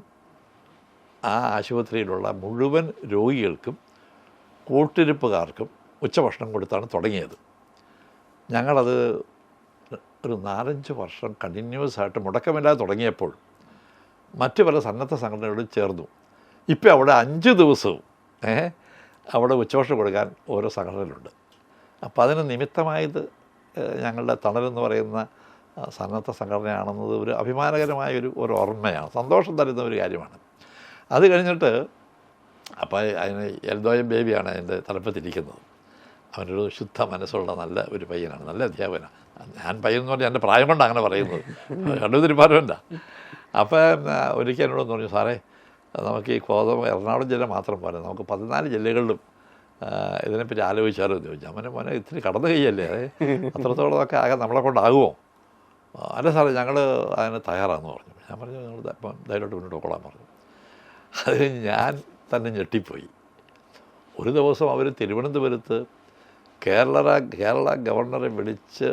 ആ ആശുപത്രിയിലുള്ള മുഴുവൻ രോഗികൾക്കും കൂട്ടിരിപ്പുകാർക്കും ഉച്ചഭക്ഷണം കൊടുത്താണ് തുടങ്ങിയത്. ഞങ്ങളത് ഒരു 4-5 വർഷം കണ്ടിന്യൂസ് ആയിട്ട് മുടക്കമില്ലാതെ തുടങ്ങിയപ്പോൾ മറ്റു പല സന്നദ്ധ സംഘടനകളും ചേർന്നു. ഇപ്പോൾ അവിടെ 5 ദിവസവും അവിടെ ഉച്ചഭക്ഷണം കൊടുക്കാൻ ഓരോ സംഘടനകളുണ്ട്. അപ്പോൾ അതിന് നിമിത്തമായത് ഞങ്ങളുടെ തണലെന്ന് പറയുന്ന സന്നദ്ധ സംഘടനയാണെന്നത് ഒരു അഭിമാനകരമായ ഒരു ഓർമ്മയാണ്, സന്തോഷം തരുന്ന ഒരു കാര്യമാണ്. അത് കഴിഞ്ഞിട്ട് അപ്പോൾ അതിന് എൽദോയം ബേബിയാണ് അതിൻ്റെ തലപ്പത്തിരിക്കുന്നത്. അവനൊരു ശുദ്ധ മനസ്സുള്ള നല്ല ഒരു പയ്യനാണ്, നല്ല അധ്യാപകനാണ്. ഞാൻ പയ്യൻ എന്ന് പറഞ്ഞാൽ എൻ്റെ പ്രായം കൊണ്ടാണ് അങ്ങനെ പറയുന്നത്, കണ്ടു തീരുമാനമല്ല. അപ്പം ഒരിക്കൽ എന്നോടൊന്ന് പറഞ്ഞു, സാറേ നമുക്ക് ഈ എറണാകുളം ജില്ല മാത്രം പോരാ, നമുക്ക് 14 ജില്ലകളിലും ഇതിനെപ്പറ്റി ആലോചിച്ചാലോ എന്ന് ചോദിച്ചു. മോനെ ഇത്തിരി കടന്നു കൈയല്ലേ, അത്രത്തോളമൊക്കെ ആകാൻ നമ്മളെ കൊണ്ടാകുമോ? അല്ല സാറേ ഞങ്ങൾ അതിന് തയ്യാറാണെന്ന് പറഞ്ഞു. ഞാൻ പറഞ്ഞു നിങ്ങൾ ഇപ്പം ധൈര്യമായിട്ട് മുന്നോട്ട് പോയിക്കോളാൻ പറഞ്ഞു. അത് ഞാൻ തന്നെ ഞെട്ടിപ്പോയി. ഒരു ദിവസം അവർ തിരുവനന്തപുരത്ത് കേരള ഗവർണറെ വിളിച്ച്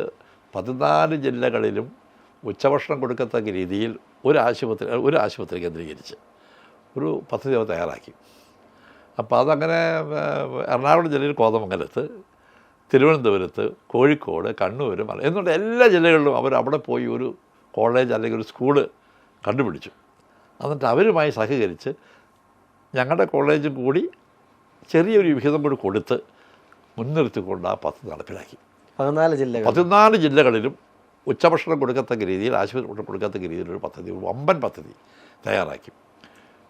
14 ജില്ലകളിലും ഉച്ചഭക്ഷണം കൊടുക്കത്തക്ക രീതിയിൽ ഒരു ആശുപത്രി കേന്ദ്രീകരിച്ച് ഒരു പദ്ധതി അവർ തയ്യാറാക്കി. അപ്പോൾ അതങ്ങനെ എറണാകുളം ജില്ലയിൽ കോതമംഗലത്ത്, തിരുവനന്തപുരത്ത്, കോഴിക്കോട്, കണ്ണൂർ എന്നുള്ള എല്ലാ ജില്ലകളിലും അവർ അവിടെ പോയി ഒരു കോളേജ് അല്ലെങ്കിൽ ഒരു സ്കൂള് കണ്ടുപിടിച്ചു. എന്നിട്ട് അവരുമായി സഹകരിച്ച് ഞങ്ങളുടെ കോളേജും കൂടി ചെറിയൊരു വിഹിതം കൂടി കൊടുത്ത് മുൻനിർത്തിക്കൊണ്ട് ആ പദ്ധതി നടപ്പിലാക്കി. 14 ജില്ലകളിലും ഉച്ചഭക്ഷണം കൊടുക്കത്തക്ക രീതിയിൽ, ആശുപത്രി കൊടുക്കത്തക്ക രീതിയിലൊരു പദ്ധതി, വമ്പൻ പദ്ധതി തയ്യാറാക്കി.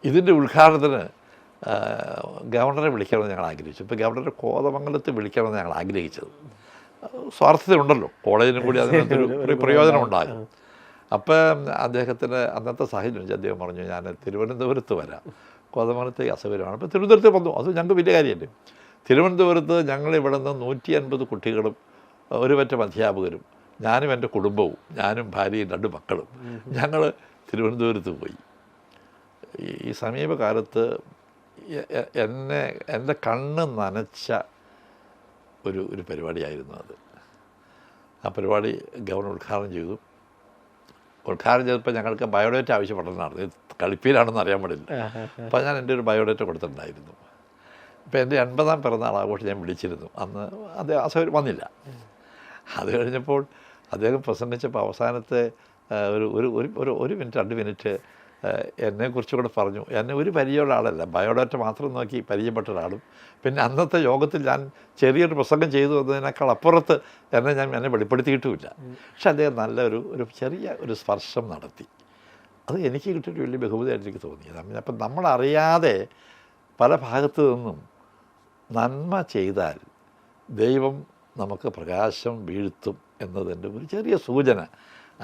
ഇതിൻ്റെ ഉദ്ഘാടനത്തിന് ഗവർണറെ വിളിക്കണമെന്ന് ഞങ്ങൾ ആഗ്രഹിച്ചു. ഇപ്പോൾ ഗവർണറെ കോതമംഗലത്ത് വിളിക്കണമെന്ന് ഞങ്ങൾ ആഗ്രഹിച്ചത്. സ്വാർത്ഥതയുണ്ടല്ലോ, കോളേജിനും കൂടി അതിനകത്തൊരു പ്രയോജനം ഉണ്ടാകും. അപ്പം അദ്ദേഹത്തിന് അന്നത്തെ സാഹചര്യം വെച്ച് അദ്ദേഹം പറഞ്ഞു, ഞാൻ തിരുവനന്തപുരത്ത് വരാം, കോതമംഗലത്തേക്ക് അസൗകര്യമാണ്. അപ്പോൾ തിരുവനന്തപുരത്ത് വന്നു. അത് ഞങ്ങൾക്ക് വലിയ കാര്യമല്ലേ. തിരുവനന്തപുരത്ത് ഞങ്ങളിവിടെ നിന്ന് 150 കുട്ടികളും ഒരുപറ്റം അധ്യാപകരും ഞാനും എൻ്റെ കുടുംബവും, ഞാനും ഭാര്യയും 2 മക്കളും ഞങ്ങൾ തിരുവനന്തപുരത്ത് പോയി. ഈ സമീപകാലത്ത് എൻ്റെ കണ്ണ് നനച്ച ഒരു പരിപാടിയായിരുന്നു അത്. ആ പരിപാടി ഗവർണർ ഉദ്ഘാടനം ചെയ്തു. ഉദ്ഘാടനം ചെയ്തപ്പോൾ ഞങ്ങൾക്ക് ബയോഡേറ്റ ആവശ്യപ്പെട്ടതാണ്. ഇത് കളിപ്പിയിലാണെന്ന് അറിയാൻ പാടില്ല. അപ്പോൾ ഞാൻ എൻ്റെ ഒരു ബയോഡേറ്റ കൊടുത്തിട്ടുണ്ടായിരുന്നു. അപ്പോൾ എൻ്റെ 80ാം പിറന്നാൾ ആഘോഷം ഞാൻ വിളിച്ചിരുന്നു. അന്ന് അദ്ദേഹം അസൗകര്യം വന്നില്ല. അത് കഴിഞ്ഞപ്പോൾ അദ്ദേഹം പ്രസംഗിച്ചപ്പോൾ അവസാനത്തെ ഒരു മിനിറ്റ് 2 മിനിറ്റ് എന്നെക്കുറിച്ച് കൂടെ പറഞ്ഞു. എന്നെ ഒരു പരിചയമുള്ള ആളല്ല, ബയോഡാറ്റ മാത്രം നോക്കി പരിചയപ്പെട്ട ഒരാളും, പിന്നെ അന്നത്തെ യോഗത്തിൽ ഞാൻ ചെറിയൊരു പ്രസംഗം ചെയ്തു എന്നതിനേക്കാൾ അപ്പുറത്ത് എന്നെ വെളിപ്പെടുത്തിയിട്ടുമില്ല. പക്ഷെ അദ്ദേഹം നല്ല ഒരു ചെറിയ ഒരു സ്പർശം നടത്തി. അത് എനിക്ക് കിട്ടിയൊരു വലിയ ബഹുമതിയായിട്ട് എനിക്ക് തോന്നി. അപ്പം നമ്മളറിയാതെ പല ഭാഗത്തു നിന്നും നന്മ ചെയ്താൽ ദൈവം നമുക്ക് പ്രകാശം വീഴ്ത്തും എന്നതിൻ്റെ ഒരു ചെറിയ സൂചന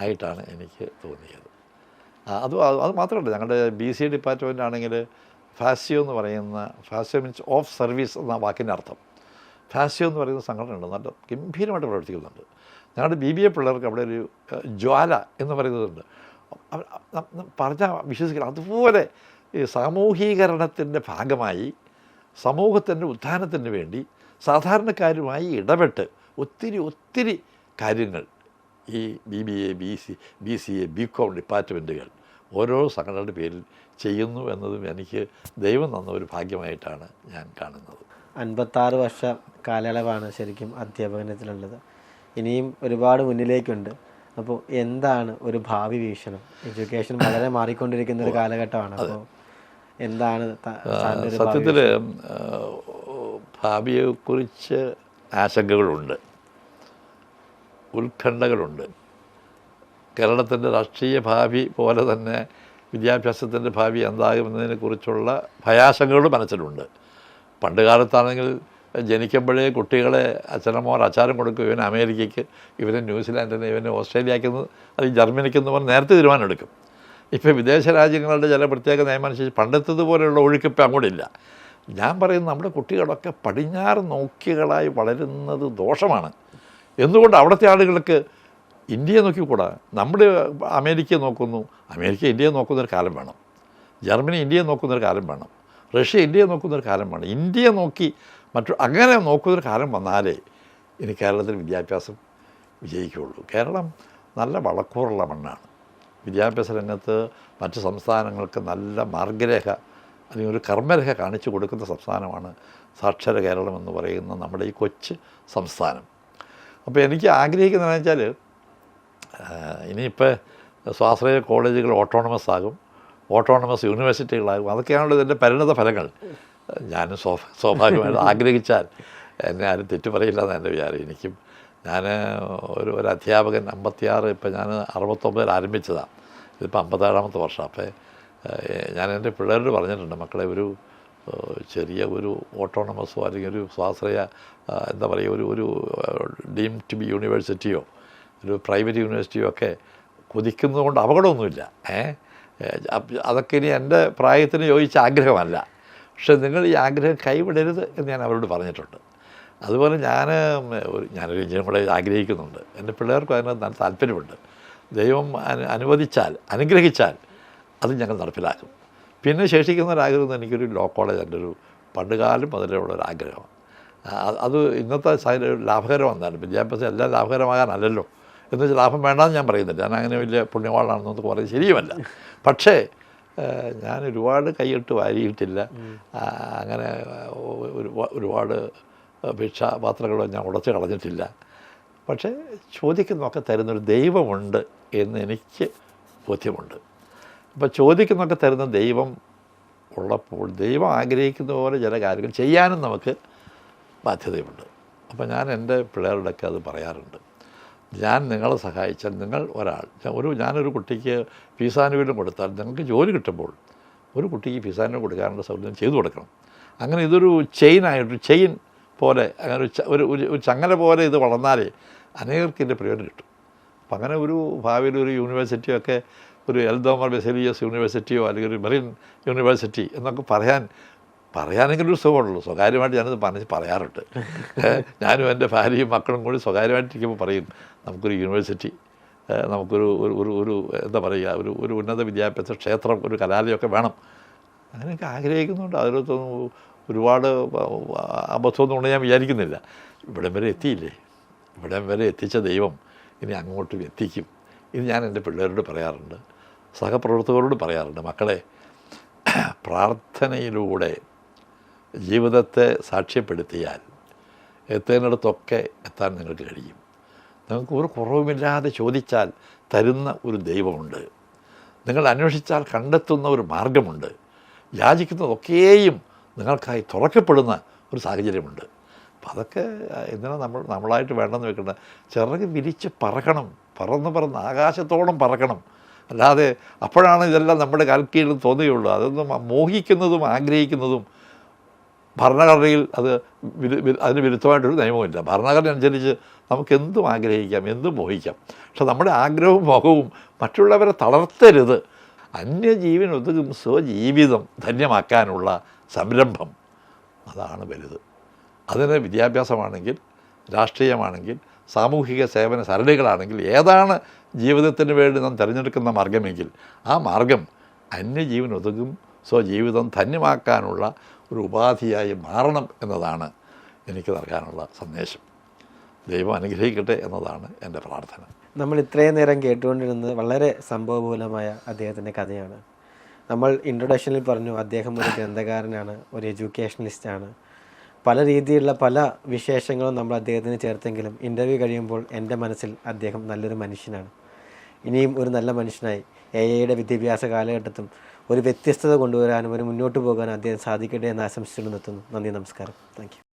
ആയിട്ടാണ് എനിക്ക് തോന്നിയത്. അത് മാത്രമല്ല, ഞങ്ങളുടെ BCA ഡിപ്പാർട്ട്മെൻ്റ് ആണെങ്കിൽ ഫാസിയോ എന്ന് പറയുന്ന, ഫാസിയോ മീൻസ് ഓഫ് സർവീസ് എന്ന വാക്കിൻ്റെ അർത്ഥം. ഫാസിയോ എന്ന് പറയുന്ന സംഘടനയുണ്ട്, നല്ല ഗംഭീരമായിട്ട് പ്രവർത്തിക്കുന്നുണ്ട്. ഞങ്ങളുടെ BBA പിള്ളേർക്ക് അവിടെ ഒരു ജ്വാല എന്ന് പറയുന്നതുണ്ട്. പറഞ്ഞാൽ വിശ്വസിക്കണം. അതുപോലെ ഈ സാമൂഹീകരണത്തിൻ്റെ ഭാഗമായി സമൂഹത്തിൻ്റെ ഉത്ഥാനത്തിന് വേണ്ടി സാധാരണക്കാരുമായി ഇടപെട്ട് ഒത്തിരി കാര്യങ്ങൾ ഈ BBA, BCA, BCom ഡിപ്പാർട്ട്മെൻറ്റുകൾ ഓരോ സംഘടനയുടെ പേരിൽ ചെയ്യുന്നു എന്നതും എനിക്ക് ദൈവം തന്ന ഒരു ഭാഗ്യമായിട്ടാണ് ഞാൻ കാണുന്നത്. 56 വർഷ കാലയളവാണ് ശരിക്കും അധ്യാപനത്തിലുള്ളത്. ഇനിയും ഒരുപാട് മുന്നിലേക്കുണ്ട്. അപ്പോൾ എന്താണ് ഒരു ഭാവി വീക്ഷണം? എഡ്യൂക്കേഷൻ വളരെ മാറിക്കൊണ്ടിരിക്കുന്ന ഒരു കാലഘട്ടമാണ്. അപ്പോൾ എന്താണ് സത്യത്തിൽ ഭാവിയെക്കുറിച്ച് ആശങ്കകളുണ്ട്, ഉത്കണ്ഠകളുണ്ട്. കേരളത്തിൻ്റെ രാഷ്ട്രീയ ഭാവി പോലെ തന്നെ വിദ്യാഭ്യാസത്തിൻ്റെ ഭാവി എന്താകുമെന്നതിനെക്കുറിച്ചുള്ള ഭയാശങ്കകൾ മനസ്സിലുണ്ട്. പണ്ട് കാലത്താണെങ്കിൽ ജനിക്കുമ്പോഴേ കുട്ടികളെ അച്ഛനമ്മമാർ അച്ചാരം കൊടുക്കും, ഇവന് അമേരിക്കയ്ക്ക്, ഇവന് ന്യൂസിലാൻഡിന്, ഇവന് ഓസ്ട്രേലിയക്കെന്ന്, അത് ജർമ്മനിക്കെന്ന് പറഞ്ഞ് നേരത്തെ തീരുമാനം എടുക്കും. ഇപ്പോൾ വിദേശ രാജ്യങ്ങളുടെ ചില പ്രത്യേക നിയമമനുസരിച്ച് പണ്ടത്തേതുപോലെയുള്ള ഒഴുക്കിപ്പോൾ അങ്ങോട്ടില്ല. ഞാൻ പറയുന്നത് നമ്മുടെ കുട്ടികളൊക്കെ പടിഞ്ഞാറ് നോക്കികളായി വളരുന്നത് ദോഷമാണ്. എന്തുകൊണ്ട് അവിടുത്തെ ആളുകൾക്ക് ഇന്ത്യയെ നോക്കിക്കൂടാ? നമ്മൾ അമേരിക്കയെ നോക്കുന്നു, അമേരിക്ക ഇന്ത്യയെ നോക്കുന്നൊരു കാലം വേണം. ജർമ്മനി ഇന്ത്യയെ നോക്കുന്നൊരു കാലം വേണം. റഷ്യ ഇന്ത്യയെ നോക്കുന്നൊരു കാലം വേണം. ഇന്ത്യയെ നോക്കി അങ്ങനെ നോക്കുന്നൊരു കാലം വന്നാലേ ഇനി കേരളത്തിൽ വിദ്യാഭ്യാസം വിജയിക്കുകയുള്ളൂ. കേരളം നല്ല വളക്കൂറുള്ള മണ്ണാണ്. വിദ്യാഭ്യാസ രംഗത്ത് മറ്റ് സംസ്ഥാനങ്ങൾക്ക് നല്ല മാർഗരേഖ അല്ലെങ്കിൽ ഒരു കർമ്മരേഖ കാണിച്ചു കൊടുക്കുന്ന സംസ്ഥാനമാണ് സാക്ഷര കേരളം എന്ന് പറയുന്ന നമ്മുടെ ഈ കൊച്ചു സംസ്ഥാനം. അപ്പോൾ എനിക്ക് ആഗ്രഹിക്കുന്നതെന്ന് വെച്ചാൽ ഇനിയിപ്പോൾ സ്വാശ്രയ കോളേജുകൾ ഓട്ടോണമസ് ആകും, ഓട്ടോണമസ് യൂണിവേഴ്സിറ്റികളാകും. അതൊക്കെയാണല്ലോ ഇതിൻ്റെ പരിണത ഫലങ്ങൾ. ഞാനും സ്വാഭാവികമായിട്ട് ആഗ്രഹിച്ചാൽ എന്നെ ആരും തെറ്റു പറയില്ല എന്ന് എൻ്റെ വിചാരം. എനിക്കും ഞാൻ ഒരു അധ്യാപകൻ 56, ഇപ്പം ഞാൻ 69 ആരംഭിച്ചതാണ്, ഇതിപ്പോൾ 57ാമത്തെ വർഷം. അപ്പോൾ ഞാൻ എൻ്റെ പിള്ളേരോട് പറഞ്ഞിട്ടുണ്ട്, മക്കളെ ഒരു ചെറിയ ഒരു ഓട്ടോണമസോ അല്ലെങ്കിൽ ഒരു സ്വാശ്രയ എന്താ പറയുക ഒരു ഡീം ടു ബി യൂണിവേഴ്സിറ്റിയോ ഒരു പ്രൈവറ്റ് യൂണിവേഴ്സിറ്റിയോ ഒക്കെ കൊതിക്കുന്നതുകൊണ്ട് അപകടമൊന്നുമില്ല. അതൊക്കെ ഇനി എൻ്റെ പ്രായത്തിന് യോജിച്ച ആഗ്രഹമല്ല. പക്ഷേ നിങ്ങൾ ഈ ആഗ്രഹം കൈവിടരുത് എന്ന് ഞാൻ അവരോട് പറഞ്ഞിട്ടുണ്ട്. അതുപോലെ ഞാനൊരു എഞ്ചിനീയർ കൂടെ ആഗ്രഹിക്കുന്നുണ്ട്. എൻ്റെ പിള്ളേർക്കും അതിനകത്ത് നല്ല താല്പര്യമുണ്ട്. ദൈവം അനുവദിച്ചാൽ, അനുഗ്രഹിച്ചാൽ അത് ഞങ്ങൾ നടപ്പിലാക്കും. പിന്നെ ശേഷിക്കുന്ന ഒരാഗ്രഹം എനിക്കൊരു ലോ കോളേജ്, എൻ്റെ ഒരു പണ്ടുകാലം മുതലുള്ള ഒരു ആഗ്രഹമാണ്. അത് ഇന്നത്തെ ലാഭകരമെന്നാണ്. വിദ്യാഭ്യാസം എല്ലാം ലാഭകരമാകാനല്ലല്ലോ എന്ന് വെച്ചാൽ ലാഭം വേണ്ടാന്ന് ഞാൻ പറയുന്നില്ല. ഞാൻ അങ്ങനെ വലിയ പുണ്യവാളാണെന്നൊന്നും പറയുന്നത് ശരിയുമല്ല. പക്ഷേ ഞാൻ ഒരുപാട് കൈയിട്ട് വാരിയിട്ടില്ല. അങ്ങനെ ഒരുപാട് ഭിക്ഷാപാത്രങ്ങളോ ഞാൻ ഉടച്ച് കളഞ്ഞിട്ടില്ല. പക്ഷേ ചോദിക്കുന്നതൊക്കെ തരുന്നൊരു ദൈവമുണ്ട് എന്ന് എനിക്ക് ബോധ്യമുണ്ട്. അപ്പോൾ ചോദിക്കുന്നതൊക്കെ തരുന്ന ദൈവം ഉള്ളപ്പോൾ ദൈവം ആഗ്രഹിക്കുന്ന പോലെ ചില കാര്യങ്ങൾ ചെയ്യാനും നമുക്ക് ബാധ്യതയുണ്ട്. അപ്പോൾ ഞാൻ എൻ്റെ പിള്ളേരുടെയൊക്കെ അത് പറയാറുണ്ട്. ഞാൻ നിങ്ങളെ സഹായിച്ചാൽ, നിങ്ങൾ ഞാനൊരു കുട്ടിക്ക് ഫീസാനുകൂല്യം കൊടുത്താൽ നിങ്ങൾക്ക് ജോലി കിട്ടുമ്പോൾ ഒരു കുട്ടിക്ക് ഫീസാനുകൂല്യം കൊടുക്കാനുള്ള സൗകര്യം ചെയ്തു കൊടുക്കണം. അങ്ങനെ ഇതൊരു ചെയിൻ പോലെ, അങ്ങനെ ഒരു ചങ്ങല പോലെ ഇത് വളർന്നാലേ അനേകർക്ക് ഇതിൻ്റെ പ്രയോജനം കിട്ടും. അപ്പം അങ്ങനെ ഒരു ഭാവിയിൽ ഒരു യൂണിവേഴ്സിറ്റിയോ ഒക്കെ, ഒരു എൽദോമർ ബെസേലിയസ് യൂണിവേഴ്സിറ്റിയോ അല്ലെങ്കിൽ ഒരു മെറിൻ യൂണിവേഴ്സിറ്റി എന്നൊക്കെ പറയാനെങ്കിലും ഒരു സുഖമുള്ളൂ. സ്വകാര്യമായിട്ട് ഞാനത് പറയാറുണ്ട്. ഞാനും എൻ്റെ ഭാര്യയും മക്കളും കൂടി സ്വകാര്യമായിട്ടിരിക്കുമ്പോൾ പറയും, നമുക്കൊരു യൂണിവേഴ്സിറ്റി, നമുക്കൊരു ഒരു എന്താ പറയുക, ഒരു ഉന്നത വിദ്യാഭ്യാസ ക്ഷേത്രം, ഒരു കലാലയമൊക്കെ വേണം. അങ്ങനെയൊക്കെ ആഗ്രഹിക്കുന്നുണ്ട്. അതിലൊന്നും ഒരുപാട് അബദ്ധമൊന്നും ഞാൻ വിചാരിക്കുന്നില്ല. ഇവിടം വരെ എത്തിയില്ലേ, ഇവിടം വരെ എത്തിച്ച ദൈവം ഇനി അങ്ങോട്ടും എത്തിക്കും. ഇത് ഞാൻ എൻ്റെ പിള്ളേരോട് പറയാറുണ്ട്, സഹപ്രവർത്തകരോട് പറയാറുണ്ട്. മക്കളെ, പ്രാർത്ഥനയിലൂടെ ജീവിതത്തെ സാക്ഷ്യപ്പെടുത്തിയാൽ എത്തേണ്ടിടത്തൊക്കെ എത്താൻ നിങ്ങൾക്ക് കഴിയും. നിങ്ങൾക്ക് ഒരു കുറവുമില്ലാതെ ചോദിച്ചാൽ തരുന്ന ഒരു ദൈവമുണ്ട്. നിങ്ങൾ അന്വേഷിച്ചാൽ കണ്ടെത്തുന്ന ഒരു മാർഗമുണ്ട്. യാചിക്കുന്നതൊക്കെയും നിങ്ങൾക്കായി തുറക്കപ്പെടുന്ന ഒരു സാഹചര്യമുണ്ട്. അപ്പം അതൊക്കെ എന്തിനാണ് നമ്മളായിട്ട് വേണ്ടെന്ന് വെക്കേണ്ട? ചിറക് വിരിച്ച് പറക്കണം, പറന്ന് ആകാശത്തോളം പറക്കണം. അല്ലാതെ അപ്പോഴാണ് ഇതെല്ലാം നമ്മുടെ കാൽക്കീഴിൽ തോന്നുകയുള്ളൂ. അതൊന്നും മോഹിക്കുന്നതും ആഗ്രഹിക്കുന്നതും ഭരണഘടനയിൽ അതിന് വിരുദ്ധമായിട്ടൊരു നിയമമില്ല. ഭരണഘടന അനുസരിച്ച് നമുക്ക് എന്തും ആഗ്രഹിക്കാം, എന്തും മോഹിക്കാം. പക്ഷെ നമ്മുടെ ആഗ്രഹവും മോഹവും മറ്റുള്ളവരെ തളർത്തരുത്. അന്യജീവനൊതുക്കും സ്വജീവിതം ധന്യമാക്കാനുള്ള സംരംഭം, അതാണ് വലുത്. അതിന് വിദ്യാഭ്യാസമാണെങ്കിൽ, രാഷ്ട്രീയമാണെങ്കിൽ, സാമൂഹിക സേവന സരണികളാണെങ്കിൽ, ഏതാണ് ജീവിതത്തിന് വേണ്ടി നാം തിരഞ്ഞെടുക്കുന്ന മാർഗമെങ്കിൽ ആ മാർഗം അന്യജീവനൊതുക്കും സ്വജീവിതം ധന്യമാക്കാനുള്ള ഒരു ഉപാധിയായി മാറണം എന്നതാണ് എനിക്ക് നൽകാനുള്ള സന്ദേശം. ദൈവം അനുഗ്രഹിക്കട്ടെ എന്നതാണ് എൻ്റെ പ്രാർത്ഥന. നമ്മൾ ഇത്രയും നേരം കേട്ടുകൊണ്ടിരുന്നത് വളരെ സംഭവബഹുലമായ അദ്ദേഹത്തിൻ്റെ കഥയാണ്. നമ്മൾ ഇൻട്രൊഡക്ഷനിൽ പറഞ്ഞു അദ്ദേഹം ഒരു ഗ്രന്ഥകാരനാണ്, ഒരു എഡ്യൂക്കേഷണലിസ്റ്റാണ്. പല രീതിയിലുള്ള പല വിശേഷങ്ങളും നമ്മൾ അദ്ദേഹത്തിന് ചേർത്തെങ്കിലും ഇൻ്റർവ്യൂ കഴിയുമ്പോൾ എൻ്റെ മനസ്സിൽ അദ്ദേഹം നല്ലൊരു മനുഷ്യനാണ്. ഇനിയും ഒരു നല്ല മനുഷ്യനായി AI വിദ്യാഭ്യാസ കാലഘട്ടത്തും ഒരു വ്യത്യസ്തത കൊണ്ടുവരാനും ഒരു മുന്നോട്ട് പോകാനും അദ്ദേഹം സാധിക്കട്ടെ എന്ന് ആശംസിച്ചുകൊണ്ട് നിർത്തുന്നു. നന്ദി, നമസ്കാരം. Thank you.